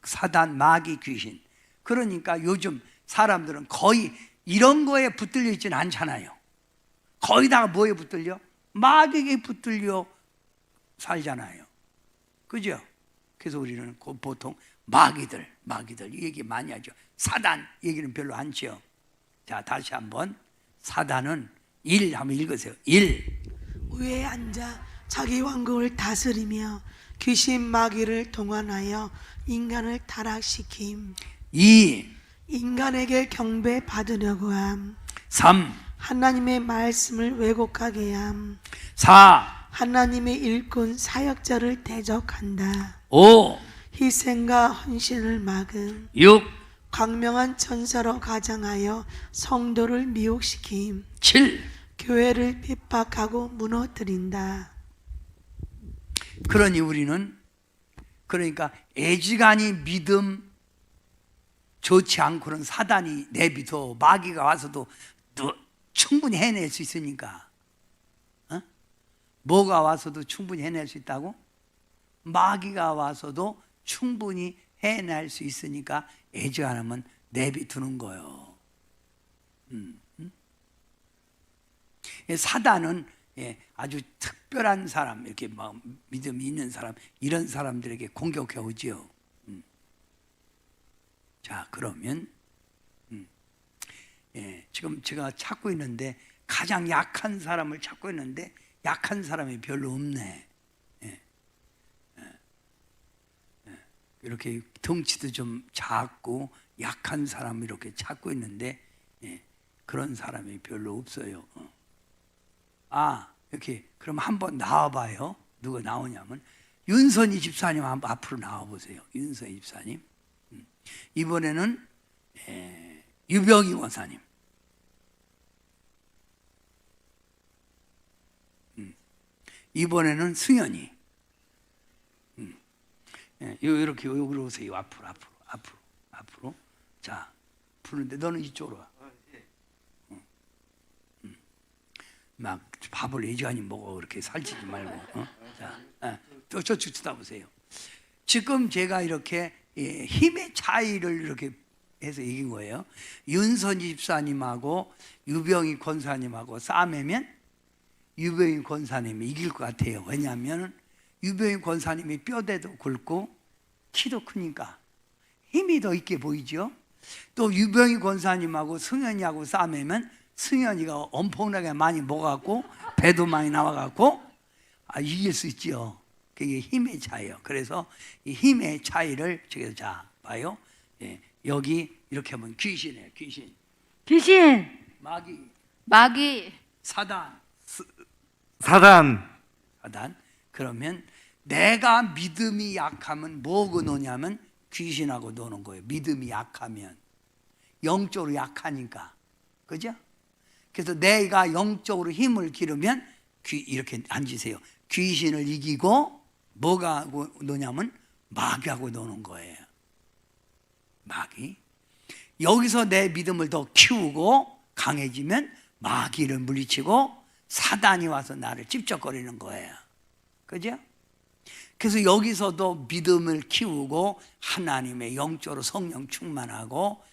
사단, 마귀, 귀신. 그러니까 요즘 사람들은 거의 이런 거에 붙들려 있지는 않잖아요. 거의 다 뭐에 붙들려? 마귀에게 붙들려 살잖아요. 그죠? 그래서 우리는 보통 마귀들 얘기 많이 하죠. 사단 얘기는 별로 안 지요. 자, 다시 한번 사단은 일 한번 읽으세요. 일. 위에 앉아 자기 왕국을 다스리며 귀신 마귀를 동원하여 인간을 타락시킴. 이. 인간에게 경배 받으려고 함. 삼. 하나님의 말씀을 왜곡하게 함. 사. 하나님의 일꾼 사역자를 대적한다. 오. 희생과 헌신을 막음. 육. 광명한 천사로 가장하여 성도를 미혹시킴. 7. 교회를 핍박하고 무너뜨린다. 그러니 우리는 그러니까 애지간히 믿음 좋지 않고는 사단이 내비둬 마귀가 와서도 또 충분히 해낼 수 있으니까. 어? 뭐가 와서도 충분히 해낼 수 있다고? 마귀가 와서도 충분히 해낼 수 있으니까 애지간하면 내비두는 거예요. 사단은 아주 특별한 사람, 이렇게 막 믿음이 있는 사람, 이런 사람들에게 공격해 오지요. 자, 그러면 지금 제가 찾고 있는데 가장 약한 사람을 찾고 있는데 약한 사람이 별로 없네. 이렇게 덩치도 좀 작고 약한 사람을 이렇게 찾고 있는데 그런 사람이 별로 없어요. 이렇게 그럼 한번 나와봐요. 누가 나오냐면 윤선희 집사님 한번 앞으로 나와보세요. 윤선희 집사님. 이번에는 유병희 원사님. 이번에는 승현이. 이렇게 여기로 오세요. 앞으로. 자, 부르는데 너는 이쪽으로 와. 막 밥을 애지간히 먹어. 그렇게 살찌지 말고. 자, 저쪽 쳐다보세요. 지금 제가 이렇게 힘의 차이를 이렇게 해서 얘기한 거예요. 윤선지 집사님하고 유병희 권사님하고 싸매면 유병희 권사님이 이길 것 같아요. 왜냐하면 유병희 권사님이 뼈대도 굵고 키도 크니까 힘이 더 있게 보이죠. 또 유병희 권사님하고 승현이하고 싸매면 승현이가 엄청나게 많이 먹어갖고 배도 많이 나와갖고 이길 수 있죠. 그게 힘의 차이예요. 그래서 이 힘의 차이를 저기서 자 봐요. 여기 이렇게 하면 귀신이에요. 귀신. 마귀. 사단. 그러면 내가 믿음이 약하면 뭐하고 노냐면 귀신하고 노는 거예요. 믿음이 약하면 영적으로 약하니까. 그죠? 그래서 내가 영적으로 힘을 기르면 이렇게 앉으세요. 귀신을 이기고 뭐가 하고 노냐면 마귀하고 노는 거예요. 마귀. 여기서 내 믿음을 더 키우고 강해지면 마귀를 물리치고 사단이 와서 나를 찝쩍거리는 거예요. 그죠? 그래서 여기서도 믿음을 키우고 하나님의 영적으로 성령 충만하고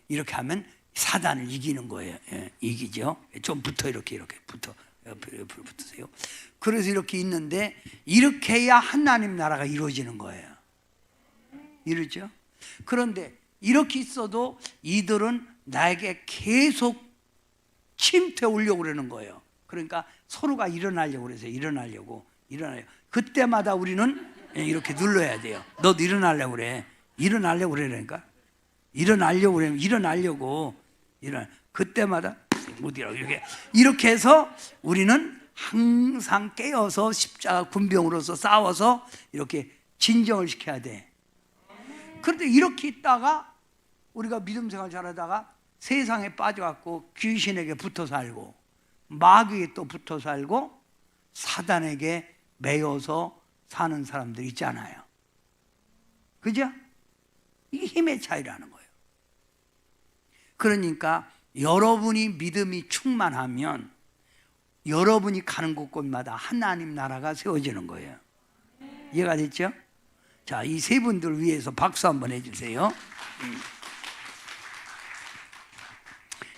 이렇게 하면 사단을 이기는 거예요. 이기죠. 좀 이렇게 붙으세요. 그래서 이렇게 있는데 이렇게 해야 하나님 나라가 이루어지는 거예요. 이루죠? 그런데 이렇게 있어도 이들은 나에게 계속 침투해 오려고 그러는 거예요. 그러니까 서로가 일어나려고 그래서 일어나려고. 그때마다 우리는 이렇게 눌러야 돼요. 너도 일어나려고 그래. 일어나려고 그러니까. 그때마다 못 일어나. 이렇게 해서 우리는 항상 깨어서 십자가 군병으로서 싸워서 이렇게 진정을 시켜야 돼. 그런데 이렇게 있다가 우리가 믿음 생활 잘하다가 세상에 빠져갖고 귀신에게 붙어 살고 마귀에 또 붙어 살고 사단에게 매여서 사는 사람들 있잖아요. 그죠? 이게 힘의 차이라는 거예요. 그러니까 여러분이 믿음이 충만하면 여러분이 가는 곳곳마다 하나님 나라가 세워지는 거예요. 이해가 됐죠? 자, 이 세 분들 위해서 박수 한번 해주세요.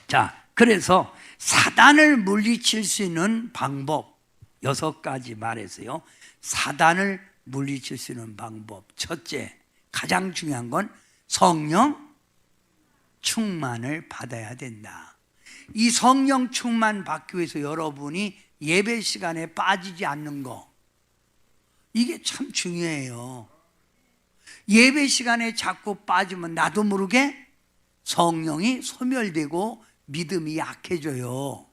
자, 그래서 사단을 물리칠 수 있는 방법 6가지 말했어요. 사단을 물리칠 수 있는 방법. 첫째, 가장 중요한 건 성령 충만을 받아야 된다. 이 성령 충만 받기 위해서 여러분이 예배 시간에 빠지지 않는 거, 이게 참 중요해요. 예배 시간에 자꾸 빠지면 나도 모르게 성령이 소멸되고 믿음이 약해져요.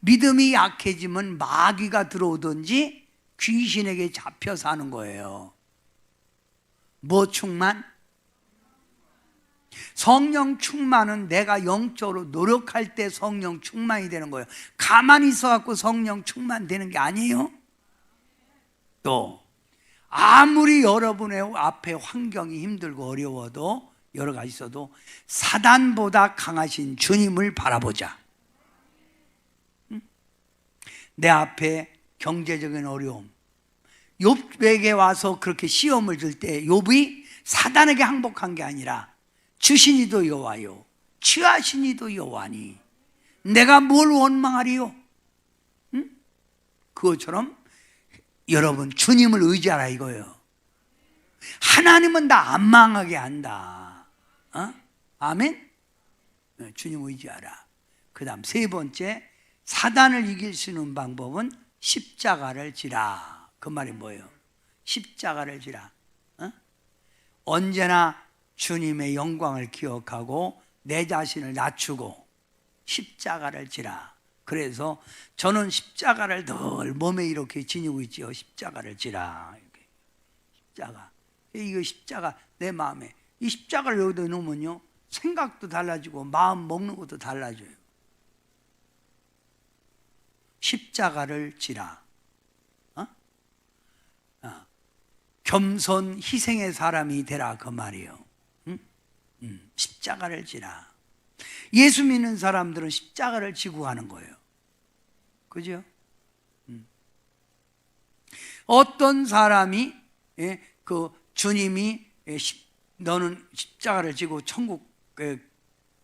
믿음이 약해지면 마귀가 들어오든지 귀신에게 잡혀 사는 거예요. 뭐 충만? 성령 충만은 내가 영적으로 노력할 때 성령 충만이 되는 거예요. 가만히 있어갖고 성령 충만 되는 게 아니에요. 또 아무리 여러분의 앞에 환경이 힘들고 어려워도 여러 가지 있어도 사단보다 강하신 주님을 바라보자. 내 앞에 경제적인 어려움, 욥에게 와서 그렇게 시험을 줄 때 욥이 사단에게 항복한 게 아니라 주시니도 여호와요 취하시니도 여호와니 내가 뭘 원망하리요? 그것처럼 여러분 주님을 의지하라 이거예요. 하나님은 나 안 망하게 한다. 아멘? 주님 의지하라. 그 다음 세 번째, 사단을 이길 수 있는 방법은 십자가를 지라. 그 말이 뭐예요? 십자가를 지라. 언제나 주님의 영광을 기억하고 내 자신을 낮추고 십자가를 지라. 그래서 저는 십자가를 늘 몸에 이렇게 지니고 있지요. 십자가를 지라. 이렇게. 십자가. 이거 십자가 내 마음에. 이 십자가를 여기다 놓으면요, 생각도 달라지고 마음 먹는 것도 달라져요. 십자가를 지라. 겸손 희생의 사람이 되라 그 말이에요. 십자가를 지라. 예수 믿는 사람들은 십자가를 지고 가는 거예요. 그죠? 어떤 사람이 그 주님이 너는 십자가를 지고 천국에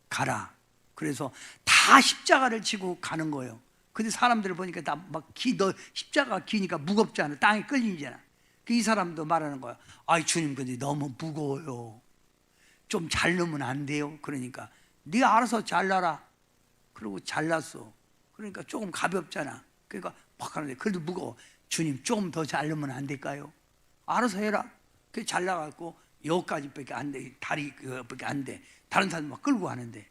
가라. 그래서 다 십자가를 지고 가는 거예요. 근데 사람들을 보니까 다 막 너 십자가 기니까 무겁잖아. 땅에 끌리잖아. 이 사람도 말하는 거야. 아이 주님 근데 너무 무거워요. 좀 잘르면 안 돼요. 그러니까 네가 알아서 잘라라. 그리고 잘랐어. 그러니까 조금 가볍잖아. 그러니까 막 하는데 그래도 무거워. 주님 조금 더 자르면 안 될까요? 알아서 해라. 그게 잘라갖고 여기까지밖에 안 돼. 다리 그밖에 안 돼. 다른 사람 막 끌고 가는데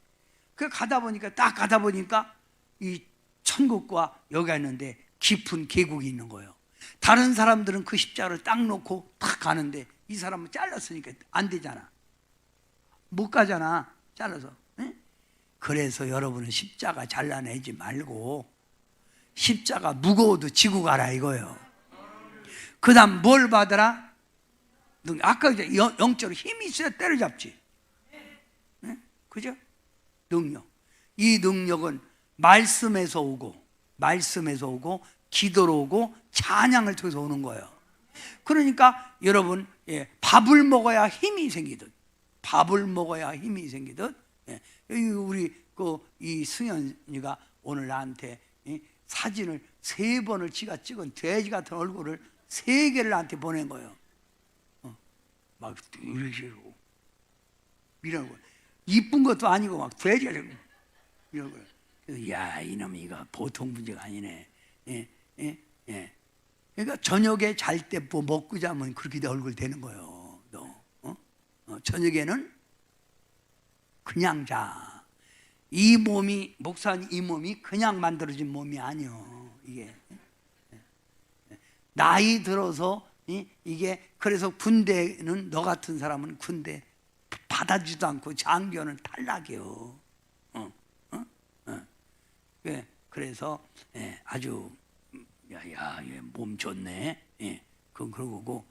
그 가다 보니까 딱 가다 보니까 이 천국과 여기가 있는데 깊은 계곡이 있는 거예요. 다른 사람들은 그 십자가를 딱 놓고 딱 가는데 이 사람은 잘랐으니까 안 되잖아. 못 가잖아. 잘라서. 네? 그래서 여러분은 십자가 잘라내지 말고 십자가 무거워도 지고 가라 이거예요. 그 다음 뭘 받으라? 아까 영적으로 힘이 있어야 때려잡지. 네? 그죠? 능력. 이 능력은 말씀에서 오고 기도로 오고 찬양을 통해서 오는 거예요. 그러니까 여러분 밥을 먹어야 힘이 생기듯 우리 이 승현이가 오늘 나한테 사진을 3번을 지가 찍은 돼지 같은 얼굴을 3개를 나한테 보낸 거예요. 막 이런 거 이쁜 것도 아니고 막 돼지가 이런 거예요. 야 이놈이 이거 보통 문제가 아니네. 그러니까 저녁에 잘 때 뭐 먹고 자면 그렇게 내 얼굴 되는 거예요. 저녁에는 그냥 자. 이 몸이 목사님 이 몸이 그냥 만들어진 몸이 아니요. 이게 나이 들어서 이게 그래서 군대는 너 같은 사람은 군대 받아주지도 않고 장교는 탈락이요. 그래서 아주 몸 좋네. 그러고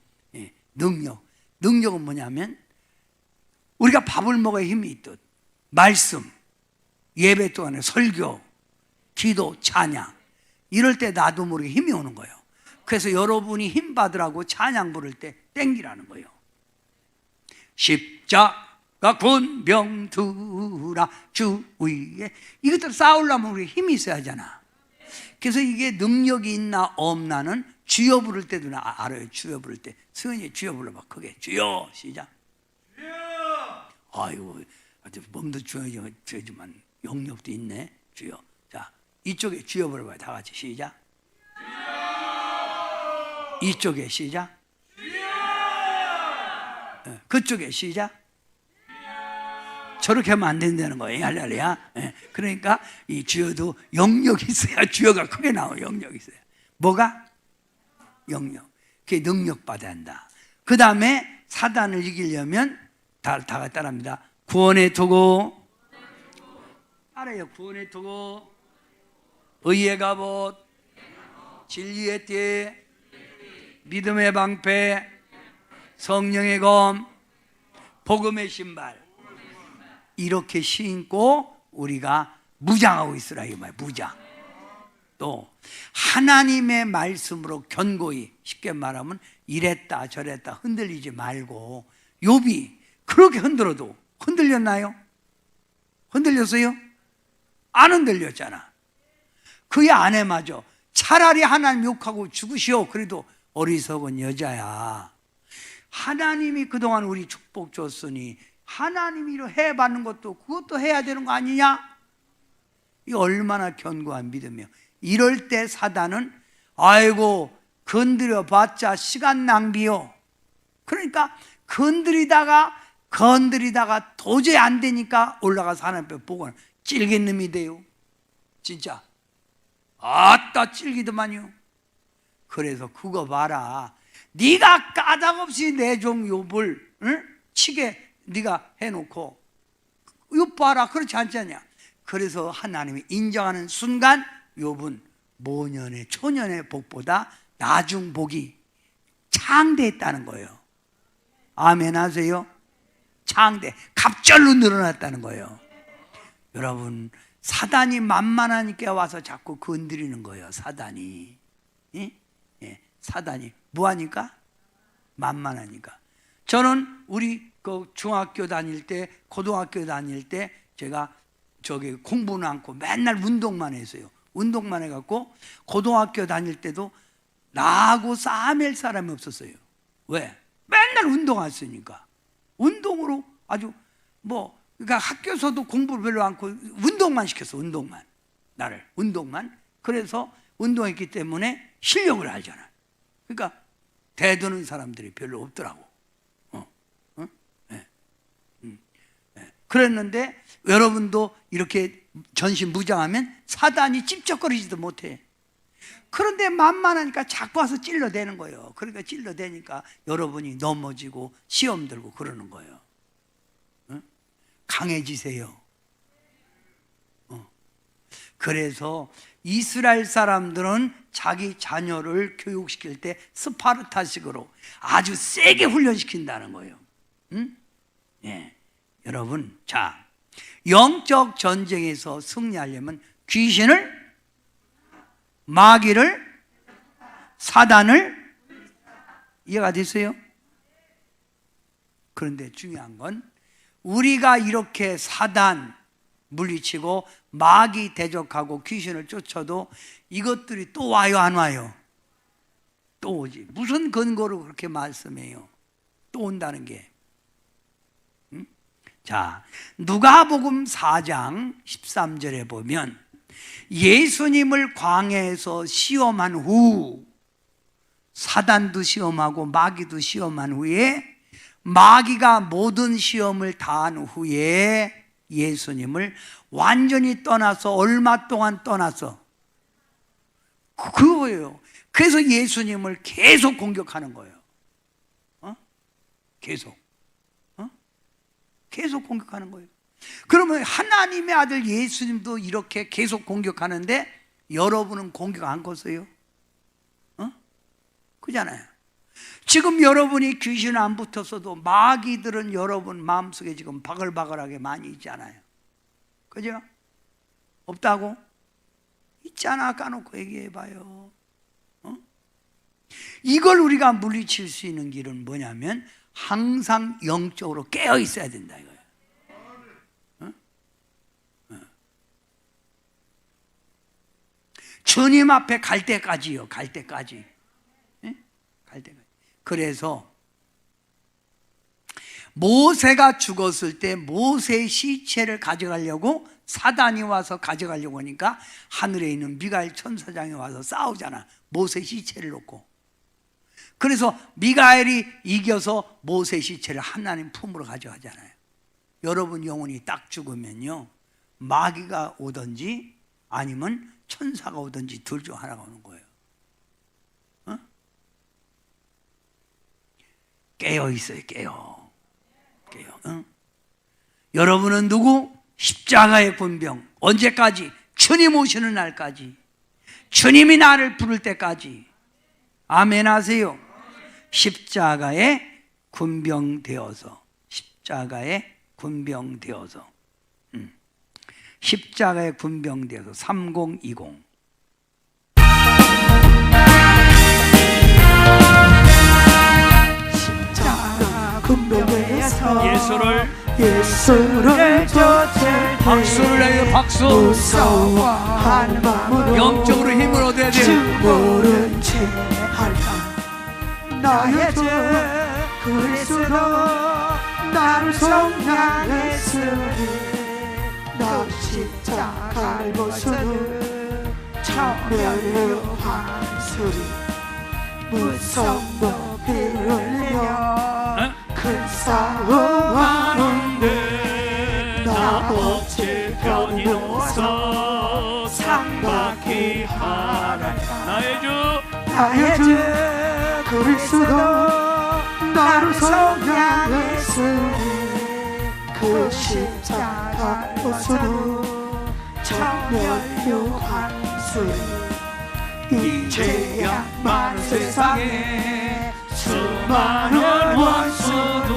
능력은 뭐냐면 우리가 밥을 먹어야 힘이 있듯 말씀, 예배 동안에 설교, 기도, 찬양 이럴 때 나도 모르게 힘이 오는 거예요. 그래서 여러분이 힘 받으라고 찬양 부를 때 땡기라는 거예요. 십자가 군병 두라 주 위에. 이것들 싸우려면 우리 힘이 있어야 하잖아. 그래서 이게 능력이 있나 없나는 주여 부를 때도 알아요. 주여 부를 때 승현이 주여 불러봐. 크게 주여. 시작. 주여. 아이고 몸도 주여지만 영역도 있네. 주여. 자, 이쪽에 주여 부르봐요. 다 같이 시작. 이쪽에 시작. 그쪽에 시작. 저렇게 하면 안 된다는 거예요. 할렐루야. 그러니까 이 주여도 영역이 있어야 주여가 크게 나와요. 영역이 있어요. 뭐가? 영역. 그게 능력 받아야 한다. 그 다음에 사단을 이기려면 다 따라합니다. 구원의 도구. 알아요. 구원의 도구. 의의 갑옷. 진리의 띠. 믿음의 방패. 성령의 검. 복음의 신발. 이렇게 신고 우리가 무장하고 있으라 이 말이에요. 무장. 또 하나님의 말씀으로 견고히, 쉽게 말하면 이랬다 저랬다 흔들리지 말고. 욥이 그렇게 흔들어도 흔들렸나요? 흔들렸어요? 안 흔들렸잖아. 그의 아내마저 차라리 하나님 욕하고 죽으시오. 그래도 어리석은 여자야. 하나님이 그동안 우리 축복 줬으니 하나님이 해받는 것도 그것도 해야 되는 거 아니냐? 이 얼마나 견고한 믿음이요. 이럴 때 사단은 아이고 건드려 봤자 시간 낭비요. 그러니까 건드리다가 도저히 안 되니까 올라가서 하나님 앞에 보고 찔긴 놈이 돼요. 진짜 아따 찔기더만요. 그래서 그거 봐라. 네가 까닭없이 내 종 욥을 치게 네가 해놓고 욥 봐라. 그렇지 않잖냐. 그래서 하나님이 인정하는 순간 욥은 모년의 초년의 복보다 나중 복이 창대했다는 거예요. 아멘 하세요. 창대, 갑절로 늘어났다는 거예요. 여러분, 사단이 만만하니까 와서 자꾸 건드리는 거예요. 사단이. 사단이 뭐하니까? 만만하니까. 저는 우리 그 중학교 다닐 때, 고등학교 다닐 때 제가 저기 공부는 않고 맨날 운동만 했어요. 운동만 해갖고 고등학교 다닐 때도 나하고 싸맬 사람이 없었어요. 왜? 맨날 운동했으니까. 운동으로 아주 그러니까 학교에서도 공부를 별로 않고 운동만 시켰어. 운동만. 나를 운동만. 그래서 운동했기 때문에 실력을 알잖아. 그러니까 대드는 사람들이 별로 없더라고. 그랬는데 여러분도 이렇게 전신무장하면 사단이 찝쩍거리지도 못해. 그런데 만만하니까 자꾸 와서 찔러대는 거예요. 그러니까 찔러대니까 여러분이 넘어지고 시험 들고 그러는 거예요. 강해지세요. 그래서 이스라엘 사람들은 자기 자녀를 교육시킬 때 스파르타식으로 아주 세게 훈련시킨다는 거예요. 예. 여러분, 자, 영적 전쟁에서 승리하려면 귀신을, 마귀를, 사단을, 이해가 됐어요? 그런데 중요한 건 우리가 이렇게 사단 물리치고 마귀 대적하고 귀신을 쫓아도 이것들이 또 와요, 안 와요? 또 오지. 무슨 근거로 그렇게 말씀해요? 또 온다는 게. 자, 누가복음 4장 13절에 보면 예수님을 광야에서 시험한 후, 사단도 시험하고 마귀도 시험한 후에, 마귀가 모든 시험을 다한 후에 예수님을 완전히 떠나서 얼마 동안 떠나서 그거예요. 그래서 예수님을 계속 공격하는 거예요. 계속 공격하는 거예요. 그러면 하나님의 아들 예수님도 이렇게 계속 공격하는데 여러분은 공격 안 걷어요? 그잖아요. 지금 여러분이 귀신 안 붙었어도 마귀들은 여러분 마음속에 지금 바글바글하게 많이 있잖아요. 그죠? 없다고? 있잖아. 까놓고 얘기해봐요. 이걸 우리가 물리칠 수 있는 길은 뭐냐면 항상 영적으로 깨어 있어야 된다 이거예요. 주님 앞에 갈 때까지요. 갈 때까지. 갈 때까지. 그래서 모세가 죽었을 때 모세의 시체를 가져가려고 사단이 와서 가져가려고 하니까 하늘에 있는 미가엘 천사장이 와서 싸우잖아. 모세 시체를 놓고. 그래서 미가엘이 이겨서 모세 시체를 하나님 품으로 가져가잖아요. 여러분 영혼이 딱 죽으면요, 마귀가 오든지 아니면 천사가 오든지 둘 중 하나가 오는 거예요. 어? 깨어 있어요. 깨어. 어? 여러분은 누구? 십자가의 군병. 언제까지? 주님 오시는 날까지, 주님이 나를 부를 때까지. 아멘 하세요. 십자가의 군병 되어서, 십자가의 군병 되어서, 십자가의 군병 되어서. 3020. 십자가 군병에서 예수를 쫓을 때 박수를 내요. 박수. 무서워하는 마음으로 영적으로 힘을 얻어야 주 돼요. 모른 채 할까. 나의 주 그리스도 나를 성량했으니 나 십자가를 벗으니 천멸류한 소리 무성도 피를 흘려 큰 싸움하는데 나 어찌 편히 누워서 상박히 하랄까. 나의 주 그리스도 나를 성량했으니 그 십자가 벗으니 천멸류한 소리 이제야 많은 세상에 수많은 원수들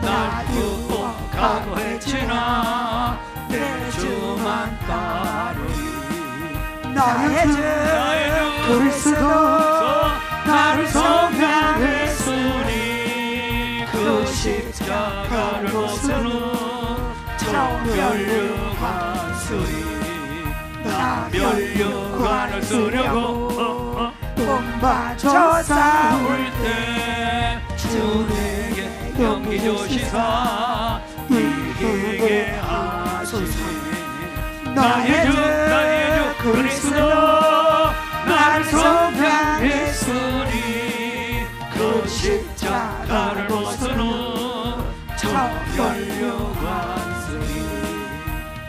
날 두고 가고 했지나 내 주만 따르리. 나의 주 그리스도 나를 성량했으니 그 십자가를 벗으니 천멸류관 쓰리. 나 멸류관을 쓰려고 몸바쳐 싸울 때 주에게 용기 주시사 이기게 하소서. 나의 주 그리스도 나를 성량했으니 그 십자가를 벗으니 천멸류관 쓰리.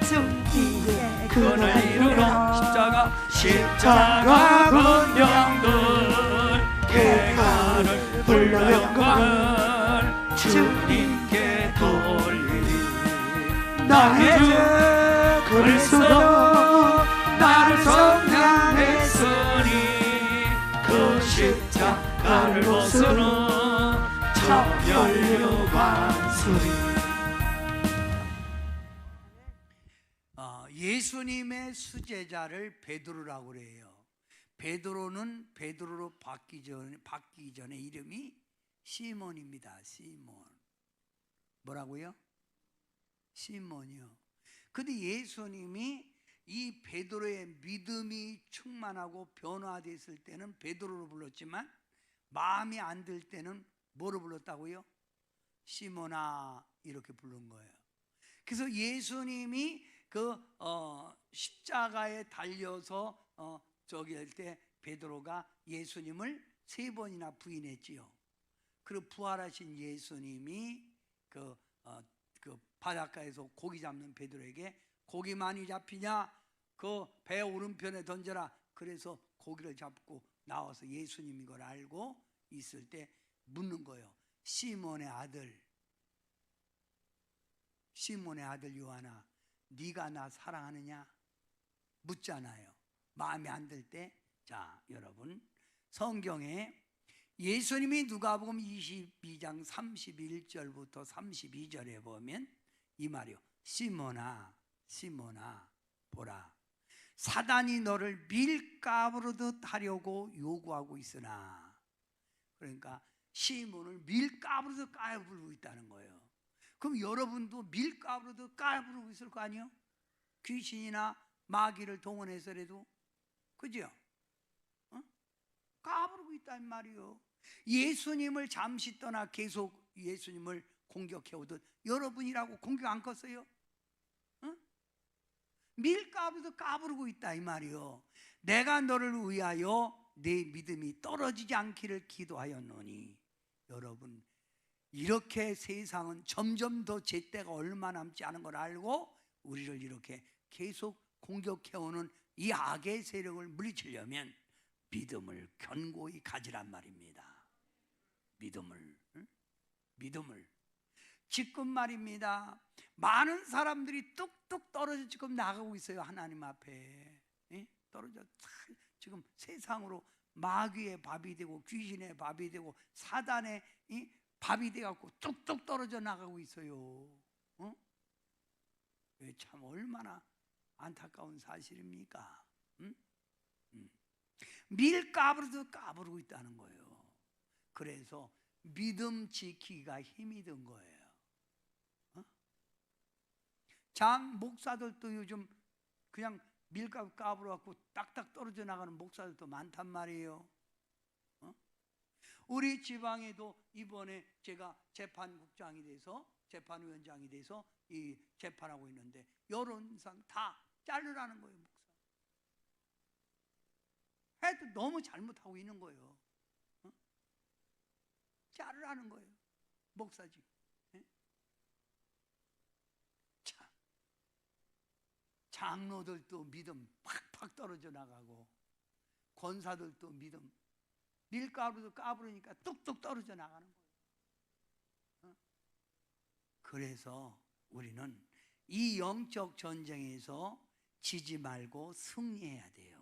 승리의 그날 이르러 십자가 군병들 개가를 불러 영광을 주님께 돌리리. 나의 주 그리스도 나를 성량했으니 그 십자가를 벗으니 천멸류관 쓰리. 예수님의 수제자를 베드로라고 그래요. 베드로는 베드로로 바뀌기 전에 이름이 시몬입니다. 시몬. 뭐라고요? 시몬이요. 근데 예수님이 이 베드로의 믿음이 충만하고 변화됐을 때는 베드로로 불렀지만 마음이 안 들 때는 뭐로 불렀다고요? 시몬아 이렇게 부른 거예요. 그래서 예수님이 십자가에 달려서 저기 할 때 베드로가 예수님을 3번이나 부인했지요. 그리고 부활하신 예수님이 그 바닷가에서 고기 잡는 베드로에게 고기 많이 잡히냐? 그 배 오른편에 던져라. 그래서 고기를 잡고 나와서 예수님인 걸 알고 있을 때 묻는 거예요. 시몬의 아들 요한아, 네가 나 사랑하느냐? 묻잖아요. 마음에 안 들 때. 자, 여러분 성경에 예수님이 누가복음 22장 31절부터 32절에 보면 이 말이요. 시몬아 보라, 사단이 너를 밀가부르듯 하려고 요구하고 있으나. 그러니까 시몬을 밀가부르듯 까부르고 있다는 거예요. 그럼 여러분도 밀가부르듯 까부르고 있을 거 아니에요? 귀신이나 마귀를 동원해서라도. 그죠? 까부르고 있단 말이에요. 예수님을 잠시 떠나 계속 예수님을 공격해오듯 여러분이라고 공격 안 컸어요? 밀가루도 까부르고 있다 이 말이요. 내가 너를 위하여 내 믿음이 떨어지지 않기를 기도하였노니. 여러분, 이렇게 세상은 점점 더 제때가 얼마 남지 않은 걸 알고 우리를 이렇게 계속 공격해오는 이 악의 세력을 물리치려면 믿음을 견고히 가지란 말입니다. 믿음을, 응? 믿음을. 지금 말입니다, 많은 사람들이 뚝뚝 떨어져 지금 나가고 있어요. 하나님 앞에 떨어져 지금 세상으로 마귀의 밥이 되고 귀신의 밥이 되고 사단의 밥이 돼갖고 뚝뚝 떨어져 나가고 있어요. 참 얼마나 안타까운 사실입니까? 밀가루도 까부르고 있다는 거예요. 그래서 믿음 지키기가 힘이 든 거예요. 장 목사들도 요즘 그냥 밀가루 까부러갖고 딱딱 떨어져 나가는 목사들도 많단 말이에요. 우리 지방에도 이번에 제가 재판국장이 돼서 재판위원장이 돼서 이 재판하고 있는데 여론상 다 자르라는 거예요. 목사 해도 너무 잘못하고 있는 거예요. 자르라는 거예요. 목사직. 참, 장로들도 믿음 팍팍 떨어져 나가고 권사들도 믿음 밀가루도 까부르니까 뚝뚝 떨어져 나가는 거예요. 그래서 우리는 이 영적 전쟁에서 지지 말고 승리해야 돼요.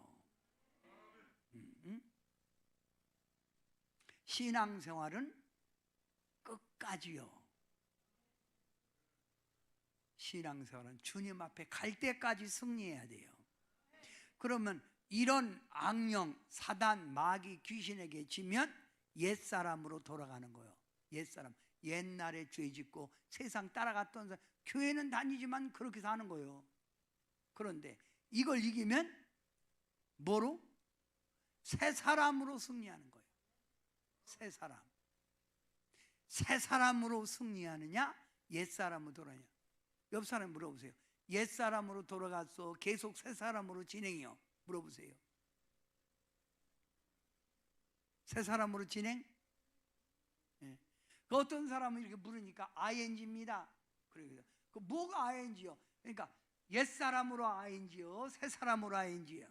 신앙생활은 끝까지요. 신앙생활은 주님 앞에 갈 때까지 승리해야 돼요. 그러면 이런 악령, 사단, 마귀, 귀신에게 지면 옛사람으로 돌아가는 거예요. 옛사람, 옛날에 죄 짓고 세상 따라갔던 사람, 교회는 다니지만 그렇게 사는 거예요. 그런데 이걸 이기면 뭐로? 새 사람으로 승리하는 거예요. 새 사람. 새 사람으로 승리하느냐, 옛사람으로 돌아가느냐. 옆 사람 물어보세요. 옛사람으로 돌아가서 계속 새 사람으로 진행해요. 물어보세요. 새 사람으로 진행? 네. 그 어떤 사람은 이렇게 물으니까 ING입니다. 그래요. 그 뭐가 ING요? 그러니까 옛사람으로 ING요, 새 사람으로 ING요.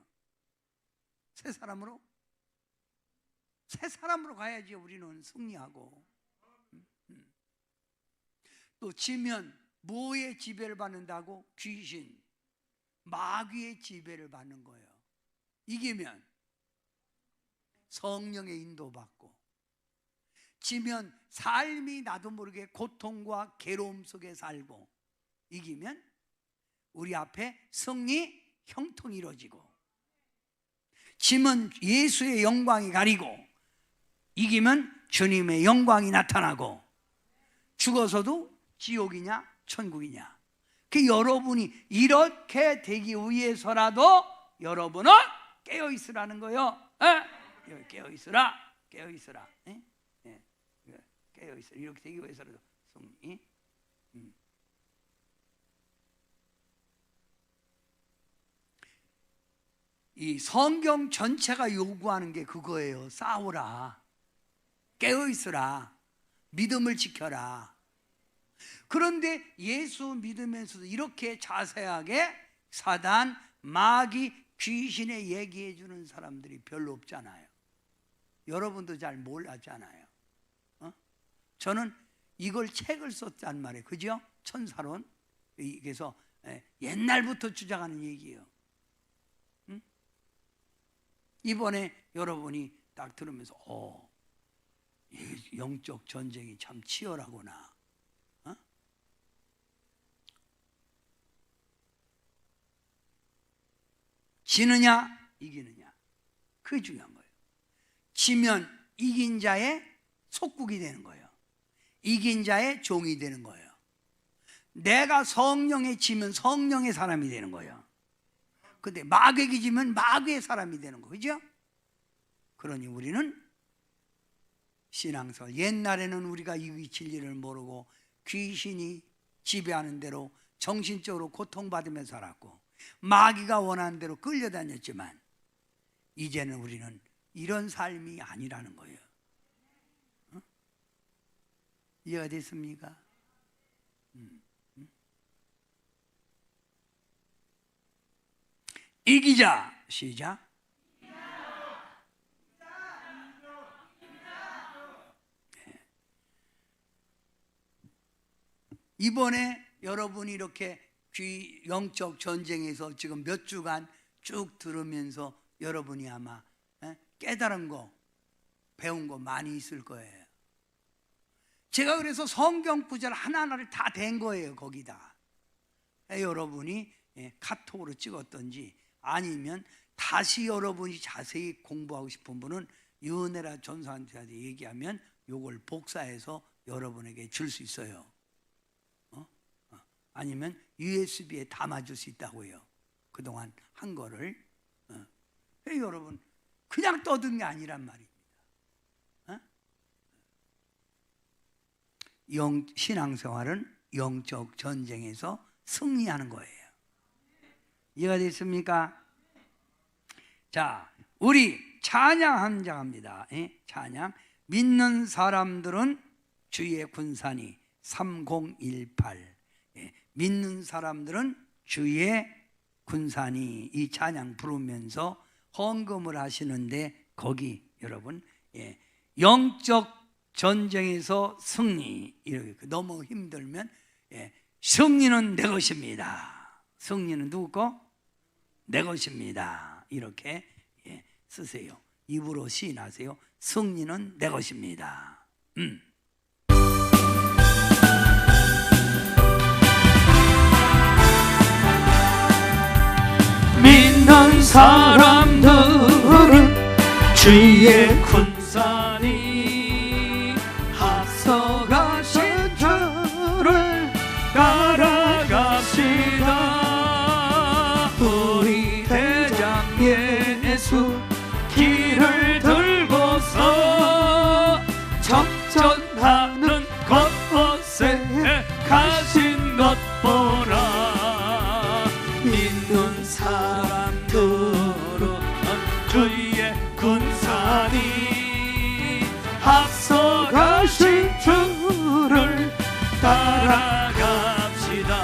새 사람으로? 새 사람으로 가야지 우리는 승리하고. 또 지면 뭐의 지배를 받는다고? 귀신, 마귀의 지배를 받는 거예요. 이기면 성령의 인도받고, 지면 삶이 나도 모르게 고통과 괴로움 속에 살고, 이기면 우리 앞에 승리 형통이 이루어지고, 지면 예수의 영광이 가리고, 이기면 주님의 영광이 나타나고, 죽어서도 지옥이냐 천국이냐. 그 여러분이 이렇게 되기 위해서라도 여러분은 깨어 있으라는 거예요. 깨어 있으라, 깨어 있으라, 깨어 있으라. 이렇게 되기 위해서라도 승리. 이 성경 전체가 요구하는 게 그거예요. 싸우라, 깨어 있으라, 믿음을 지켜라. 그런데 예수 믿으면서도 이렇게 자세하게 사단, 마귀, 귀신에 얘기해 주는 사람들이 별로 없잖아요. 여러분도 잘 몰랐잖아요. 저는 이걸 책을 썼단 말이에요. 그죠? 천사론. 그래서 옛날부터 주장하는 얘기예요. 이번에 여러분이 딱 들으면서 영적 전쟁이 참 치열하구나. 지느냐 이기느냐, 그게 중요한 거예요. 지면 이긴 자의 속국이 되는 거예요. 이긴 자의 종이 되는 거예요. 내가 성령에 지면 성령의 사람이 되는 거예요. 근데 마귀에게 지면 마귀의 사람이 되는 거죠. 그죠? 그러니 우리는 신앙생활, 옛날에는 우리가 이 진리를 모르고 귀신이 지배하는 대로 정신적으로 고통받으며 살았고, 마귀가 원하는 대로 끌려다녔지만 이제는 우리는 이런 삶이 아니라는 거예요. 이해가 됐습니까? 이기자. 시작. 이번에 여러분이 이렇게 영적 전쟁에서 지금 몇 주간 쭉 들으면서 여러분이 아마 깨달은 거, 배운 거 많이 있을 거예요. 제가 그래서 성경 구절 하나하나를 다 댄 거예요. 거기다 여러분이 카톡으로 찍었던지 아니면 다시 여러분이 자세히 공부하고 싶은 분은 유은혜라 전사한테 얘기하면 요걸 복사해서 여러분에게 줄 수 있어요. 아니면 USB에 담아줄 수 있다고요. 그동안 한 거를. 여러분 그냥 떠든 게 아니란 말입니다. 신앙생활은 영적 전쟁에서 승리하는 거예요. 이해가 됐습니까? 자, 우리 찬양 함장 합니다. 찬양. 믿는 사람들은 주의 군산이 3018. 믿는 사람들은 주의 군산이, 이 찬양 부르면서 헌금을 하시는데 거기 여러분 영적 전쟁에서 승리, 이렇게 너무 힘들면 승리는 내 것입니다. 승리는 누구 거? 내 것입니다. 이렇게 쓰세요. 입으로 시인하세요. 승리는 내 것입니다. 믿는 사람들은 주의 군산이 앞서가신 주를 따라갑시다. 우리 대장 예수 길을 들고서 접전하는 곳곳에 가신 것 보라. 믿는 사람들은 주의 군산이 앞서가신 주를 따라갑시다.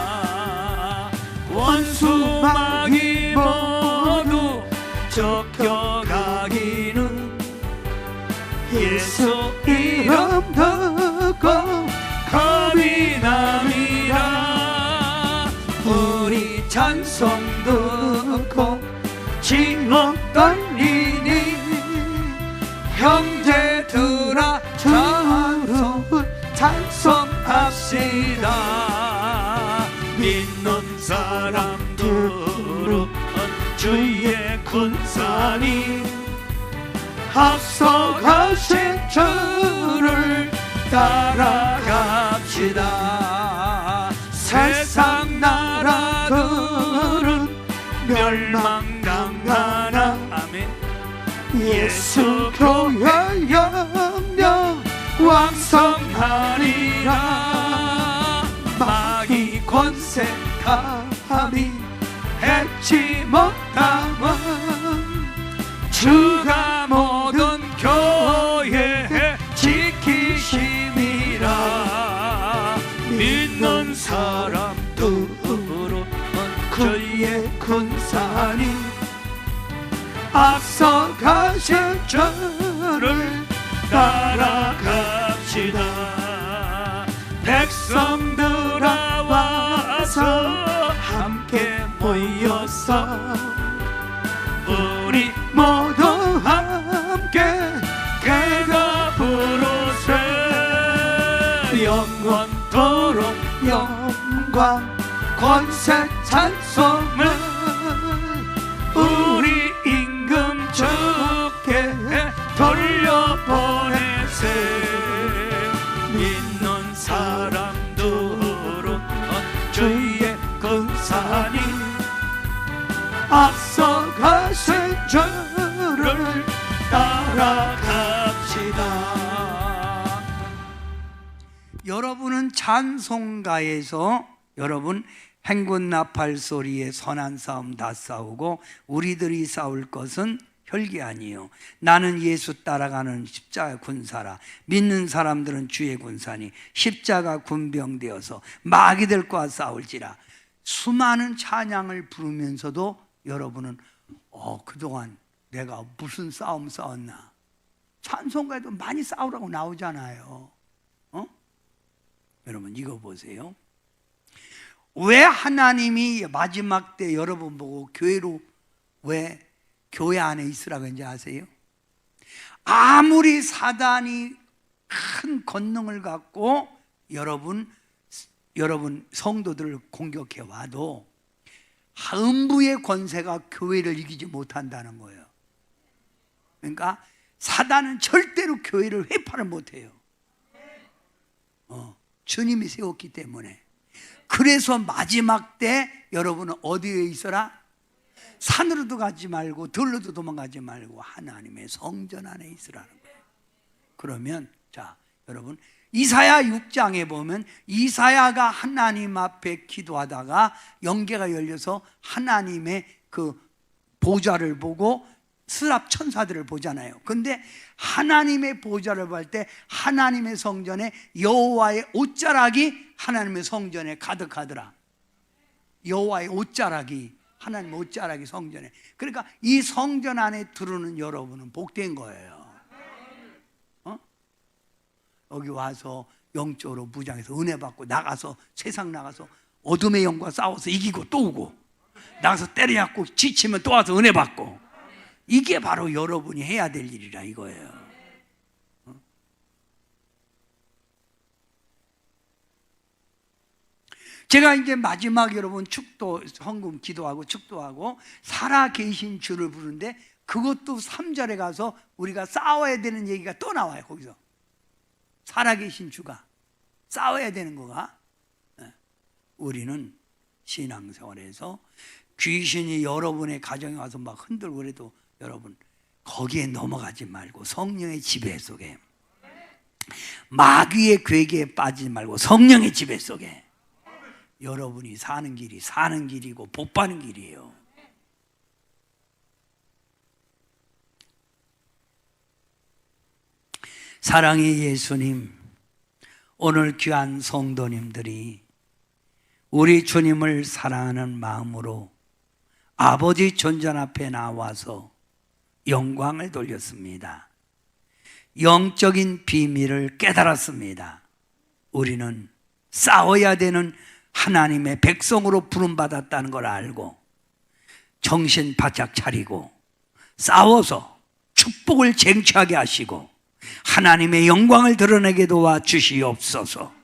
원수마귀 모두 쫓겨가기는 예수 이름 듣고 겁이 납니다. 우리 찬송 듣고 진옥 떨리니 형제들아 찬송합시다. 믿는 사람들은 주의 군산이 앞서가신 주를 따라갑시다. 세상 나라들은 멸망당하나 아멘. 예수 교회 영영 왕성하리라. 마귀 권세 감히 해치 못함은 주가 모든 교회 지키심이라. 믿는 사람들은 그의 군산이 앞서가신 주를 따라갑시다. 백성들아 와서 함께 모여서 우리 모두 함께 개가 부르세. 영원토록 영광 권세 찬송을 우리 임금 주께 돌려보내세. 믿는 사람들은 주의 군산이 앞서가신 주를 따라갑시다. 여러분은 찬송가에서 여러분 행군 나팔 소리에 선한 싸움 다 싸우고 우리들이 싸울 것은 혈기 아니요 나는 예수 따라가는 십자가 군사라. 믿는 사람들은 주의 군사니 십자가 군병되어서 마귀들과 싸울지라. 수많은 찬양을 부르면서도 여러분은 그동안 내가 무슨 싸움 싸웠나? 찬송가에도 많이 싸우라고 나오잖아요. 여러분 이거 보세요. 왜 하나님이 마지막 때 여러분 보고 교회로 왜 교회 안에 있으라고 했는지 아세요? 아무리 사단이 큰 권능을 갖고 여러분 성도들을 공격해 와도 음부의 권세가 교회를 이기지 못한다는 거예요. 그러니까 사단은 절대로 교회를 회파를 못해요. 주님이 세웠기 때문에. 그래서 마지막 때 여러분은 어디에 있어라? 산으로도 가지 말고 들로도 도망가지 말고 하나님의 성전 안에 있으라는 거예요. 그러면 자 여러분 이사야 6장에 보면 이사야가 하나님 앞에 기도하다가 영계가 열려서 하나님의 그 보좌를 보고 스랍 천사들을 보잖아요. 근데 하나님의 보좌를 볼 때 하나님의 성전에 여호와의 옷자락이 하나님의 성전에 가득하더라. 여호와의 옷자락이 하나님의 옷자락이 성전에. 그러니까 이 성전 안에 들어오는 여러분은 복된 거예요. 여기 와서 영적으로 무장해서 은혜 받고 나가서 세상 나가서 어둠의 영과 싸워서 이기고 또 오고 나가서 때려잡고 지치면 또 와서 은혜 받고 이게 바로 여러분이 해야 될 일이라 이거예요. 제가 이제 마지막 여러분 축도 헌금 기도하고 축도하고 살아계신 주를 부르는데 그것도 3절에 가서 우리가 싸워야 되는 얘기가 또 나와요. 거기서 살아계신 주가 싸워야 되는 거가 우리는 신앙생활에서 귀신이 여러분의 가정에 와서 막 흔들고 그래도 여러분 거기에 넘어가지 말고 성령의 지배 속에 마귀의 괴계에 빠지지 말고 성령의 지배 속에 여러분이 사는 길이 사는 길이고 복 받는 길이에요. 사랑의 예수님, 오늘 귀한 성도님들이 우리 주님을 사랑하는 마음으로 아버지 존전 앞에 나와서 영광을 돌렸습니다. 영적인 비밀을 깨달았습니다. 우리는 싸워야 되는 하나님의 백성으로 부름받았다는 걸 알고 정신 바짝 차리고 싸워서 축복을 쟁취하게 하시고 하나님의 영광을 드러내게 도와 주시옵소서.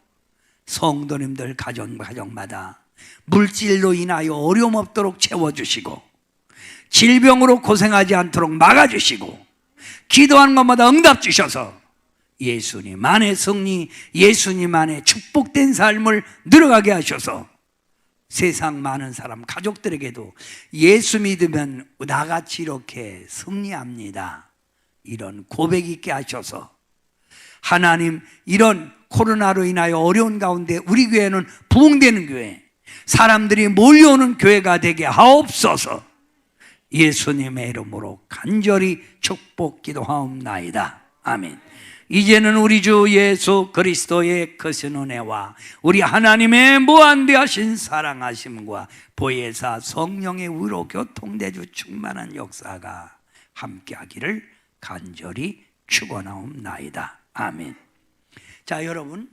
성도님들 가정마다 물질로 인하여 어려움 없도록 채워주시고 질병으로 고생하지 않도록 막아주시고 기도하는 것마다 응답 주셔서 예수님 안의 승리, 예수님 안에 축복된 삶을 늘어가게 하셔서 세상 많은 사람 가족들에게도 예수 믿으면 나같이 이렇게 승리합니다 이런 고백 있게 하셔서 하나님 이런 코로나로 인하여 어려운 가운데 우리 교회는 부흥되는 교회, 사람들이 몰려오는 교회가 되게 하옵소서. 예수님의 이름으로 간절히 축복 기도하옵나이다. 아멘. 이제는 우리 주 예수 그리스도의 크신 은혜와 우리 하나님의 무한대하신 사랑하심과 보혜사 성령의 위로 교통대주 충만한 역사가 함께하기를 간절히 축원하옵나이다. 아멘. 자, 여러분